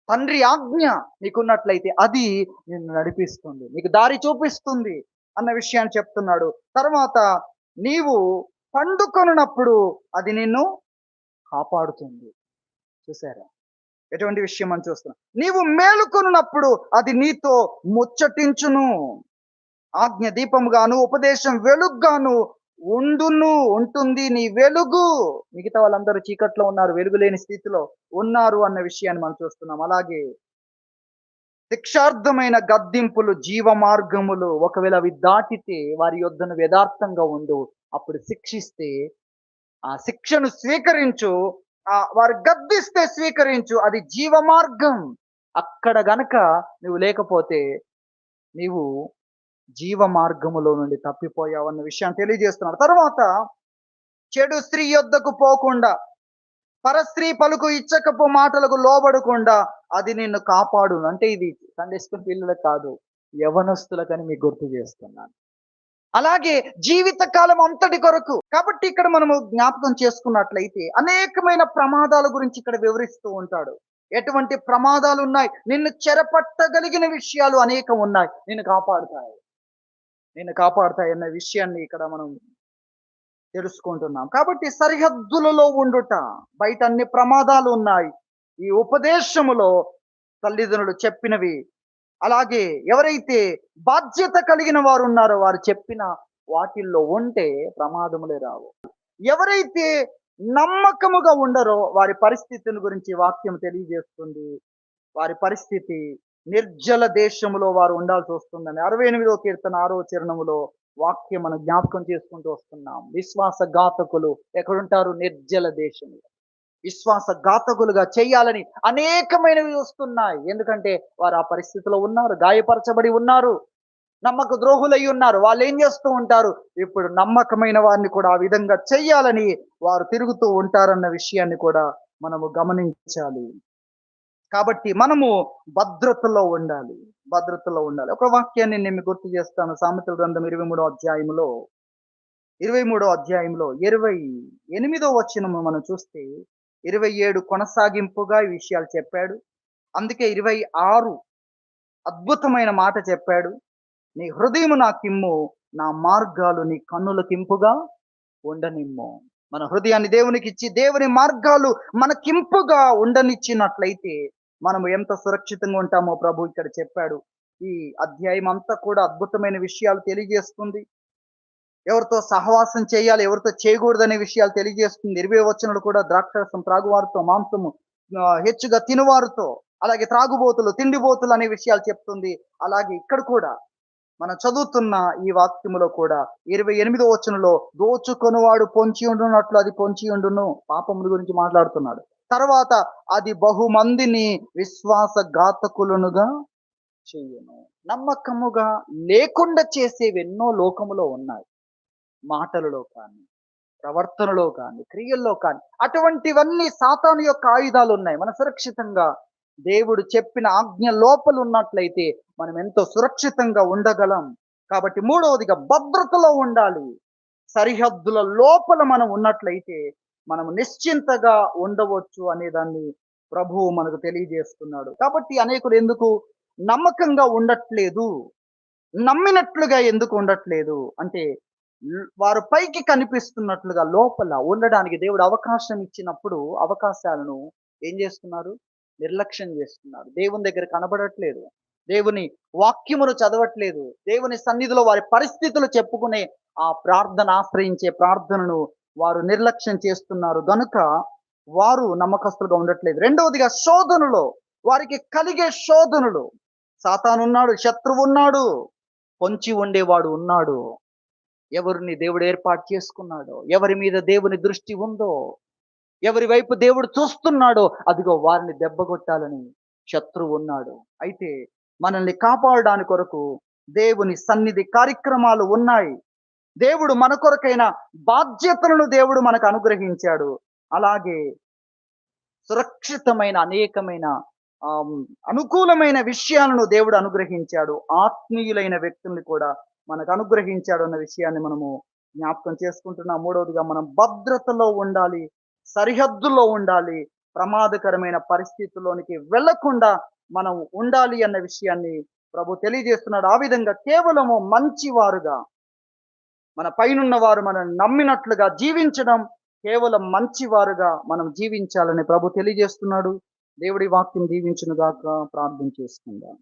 తండ్రి ఆజ్ఞ నీకున్నట్లయితే అది నిన్ను నడిపిస్తుంది, నీకు దారి చూపిస్తుంది అన్న విషయాన్ని చెప్తున్నాడు. తర్వాత నీవు పండుకొనున్నప్పుడు అది నిన్ను కాపాడుతుంది. చూసారా ఎటువంటి విషయం అని చూస్తున్నాం. నీవు మేలుకొనున్నప్పుడు అది నీతో ముచ్చటించును. ఆజ్ఞ దీపముగాను, ఉపదేశం వెలుగుగాను ఉంటుంది. నీ వెలుగు. మిగతా వాళ్ళందరూ చీకట్లో ఉన్నారు, వెలుగు లేని స్థితిలో ఉన్నారు అన్న విషయాన్ని మనం చూస్తున్నాం. అలాగే శిక్షార్థమైన గద్దింపులు, జీవ మార్గములు, ఒకవేళ అవి దాటితే వారి యొద్దను యథార్థంగా ఉండు, అప్పుడు శిక్షిస్తే ఆ శిక్షను స్వీకరించు, వారు గద్దిస్తే స్వీకరించు, అది జీవ మార్గం. అక్కడ గనక నువ్వు లేకపోతే నీవు జీవ మార్గములో నుండి తప్పిపోయావు అన్న విషయాన్ని తెలియజేస్తున్నాడు. తర్వాత చెడు స్త్రీ యొద్దకు పోకుండా, పరస్త్రీ పలుకు ఇచ్చకపు మాటలకు లోబడకుండా అది నిన్ను కాపాడు. అంటే ఇది సండే స్కూల్ పిల్లలకు కాదు, యవనస్తులకని మీకు గుర్తు చేస్తున్నాను. అలాగే జీవిత కాలం అంతటి కొరకు. కాబట్టి ఇక్కడ మనము జ్ఞాపకం చేసుకున్నట్లయితే అనేకమైన ప్రమాదాల గురించి ఇక్కడ వివరిస్తూ ఉంటాడు. ఎటువంటి ప్రమాదాలు ఉన్నాయి, నిన్ను చెరపట్టగలిగిన విషయాలు అనేకం ఉన్నాయి, నిన్ను కాపాడుతాయి అన్న విషయాన్ని ఇక్కడ మనం తెలుసుకుంటున్నాం. కాబట్టి సరిహద్దులలో ఉండుట, బయట అన్ని ప్రమాదాలు ఉన్నాయి, ఈ ఉపదేశములో తల్లిదండ్రులు చెప్పినవి. అలాగే ఎవరైతే బాధ్యత కలిగిన వారు ఉన్నారో వారు చెప్పిన వాటిల్లో ఉంటే ప్రమాదములే రావు. ఎవరైతే నమ్మకముగా ఉండరో వారి పరిస్థితిని గురించి వాక్యం తెలియజేస్తుంది. వారి పరిస్థితి నిర్జల దేశములో వారు ఉండాల్సి వస్తుందని 68వ కీర్తన 6వ చరణములో వాక్యం మనం జ్ఞాపకం చేసుకుంటూ వస్తున్నాం. విశ్వాసఘాతకులు ఎక్కడుంటారు? నిర్జల దేశంలో. విశ్వాసఘాతకులుగా చేయాలని అనేకమైనవి వస్తున్నాయి. ఎందుకంటే వారు ఆ పరిస్థితిలో ఉన్నారు, గాయపరచబడి ఉన్నారు, నమ్మక ద్రోహులై ఉన్నారు. వాళ్ళు ఏం చేస్తూ ఉంటారు? ఇప్పుడు నమ్మకమైన వారిని కూడా ఆ విధంగా చెయ్యాలని వారు తిరుగుతూ ఉంటారన్న విషయాన్ని కూడా మనము గమనించాలి. కాబట్టి మనము భద్రతలో ఉండాలి. ఒక వాక్యాన్ని నేను గుర్తు చేస్తాను. సామెతల గ్రంథం 23వ అధ్యాయంలో 28వ వచనము మనం చూస్తే 27 కొనసాగింపుగా ఈ విషయాలు చెప్పాడు. అందుకే 26 అద్భుతమైన మాట చెప్పాడు. నీ హృదయము నాకిమ్ము, నా మార్గాలు నీ కన్నులకింపుగా ఉండనిమ్ము. మన హృదయాన్ని దేవునికి ఇచ్చి దేవుని మార్గాలు మనకింపుగా ఉండనిచ్చినట్లయితే మనము ఎంత సురక్షితంగా ఉంటామో ప్రభు ఇక్కడ చెప్పాడు. ఈ అధ్యాయం అంతా కూడా అద్భుతమైన విషయాలు తెలియజేస్తుంది. ఎవరితో సహవాసం చేయాలి, ఎవరితో చేయకూడదనే విషయాలు తెలియజేస్తుంది. 20వ వచనంలో కూడా ద్రాక్షరసం త్రాగువారితో, మాంసము హెచ్చుగా తినువారితో, అలాగే త్రాగుబోతులు, తిండిబోతులు అనే విషయాలు చెప్తుంది. అలాగే ఇక్కడ కూడా మనం చదువుతున్న ఈ వాక్యములో కూడా 28వ వచనంలో దోచుకొనువాడు పొంచి ఉండునట్లు అది పొంచి ఉండును, పాపముల గురించి మాట్లాడుతున్నాడు. తర్వాత అది బహుమందిని విశ్వాసఘాతకులనుగా చెయ్యను. నమ్మకముగా లేకుండా చేసేవి ఎన్నో లోకములో ఉన్నాయి. మాటలలో కానీ, ప్రవర్తనలో కానీ, క్రియల్లో కానీ అటువంటివన్నీ సాతాను యొక్క ఆయుధాలు ఉన్నాయి. మన సురక్షితంగా దేవుడు చెప్పిన ఆజ్ఞ లోపల ఉన్నట్లయితే మనం ఎంతో సురక్షితంగా ఉండగలం. కాబట్టి మూడవదిగా భద్రతలో ఉండాలి. సరిహద్దుల లోపల మనం ఉన్నట్లయితే మనం నిశ్చింతగా ఉండవచ్చు అనే దాన్ని ప్రభువు మనకు తెలియజేస్తున్నాడు. కాబట్టి అనేకులు ఎందుకు నమ్మకంగా ఉండట్లేదు, నమ్మినట్లుగా ఎందుకు ఉండట్లేదు అంటే వారు పైకి కనిపిస్తున్నట్లుగా లోపల ఉండడానికి దేవుడు అవకాశం ఇచ్చినప్పుడు అవకాశాలను ఏం చేస్తున్నారు? నిర్లక్ష్యం చేస్తున్నారు. దేవుని దగ్గర కనబడట్లేదు, దేవుని వాక్యమును చదవట్లేదు, దేవుని సన్నిధిలో వారి పరిస్థితులు చెప్పుకునే ఆ ప్రార్థన, ఆశ్రయించే ప్రార్థనను వారు నిర్లక్ష్యం చేస్తున్నారు. గనుక వారు నమ్మకస్తులుగా ఉండట్లేదు. రెండవదిగా శోధనలో వారికి కలిగే శోధనలు. సాతానున్నాడు, శత్రువు ఉన్నాడు, పొంచి ఉండేవాడు ఉన్నాడు. ఎవరిని దేవుడు ఏర్పాటు చేసుకున్నాడో, ఎవరి మీద దేవుని దృష్టి ఉందో, ఎవరి వైపు దేవుడు చూస్తున్నాడో, అదిగో వారిని దెబ్బగొట్టాలని శత్రువు ఉన్నాడు. అయితే మనల్ని కాపాడడానికి కొరకు దేవుని సన్నిధి కార్యక్రమాలు ఉన్నాయి. దేవుడు మన కొరకైన బాధ్యతలను దేవుడు మనకు అనుగ్రహించాడు. అలాగే సురక్షితమైన అనేకమైన అనుకూలమైన విషయాలను దేవుడు అనుగ్రహించాడు. ఆత్మీయులైన వ్యక్తుల్ని కూడా మనకు అనుగ్రహించాడు అన్న విషయాన్ని మనము జ్ఞాపకం చేసుకుంటున్నాం. మూడవదిగా మనం భద్రతలో ఉండాలి, సరిహద్దులో ఉండాలి, ప్రమాదకరమైన పరిస్థితుల్లోనికి వెళ్ళకుండా మనం ఉండాలి అన్న విషయాన్ని ప్రభు తెలియజేస్తున్నాడు. ఆ విధంగా కేవలము మంచివారుగా, మన పైనున్న వారు మనల్ని నమ్మినట్లుగా జీవించడం, కేవలం మంచివారుగా మనం జీవించాలని ప్రభు తెలియజేస్తున్నాడు. దేవుడి వాక్యం దీవించును గాక. ప్రార్థన చేసుకుందాం.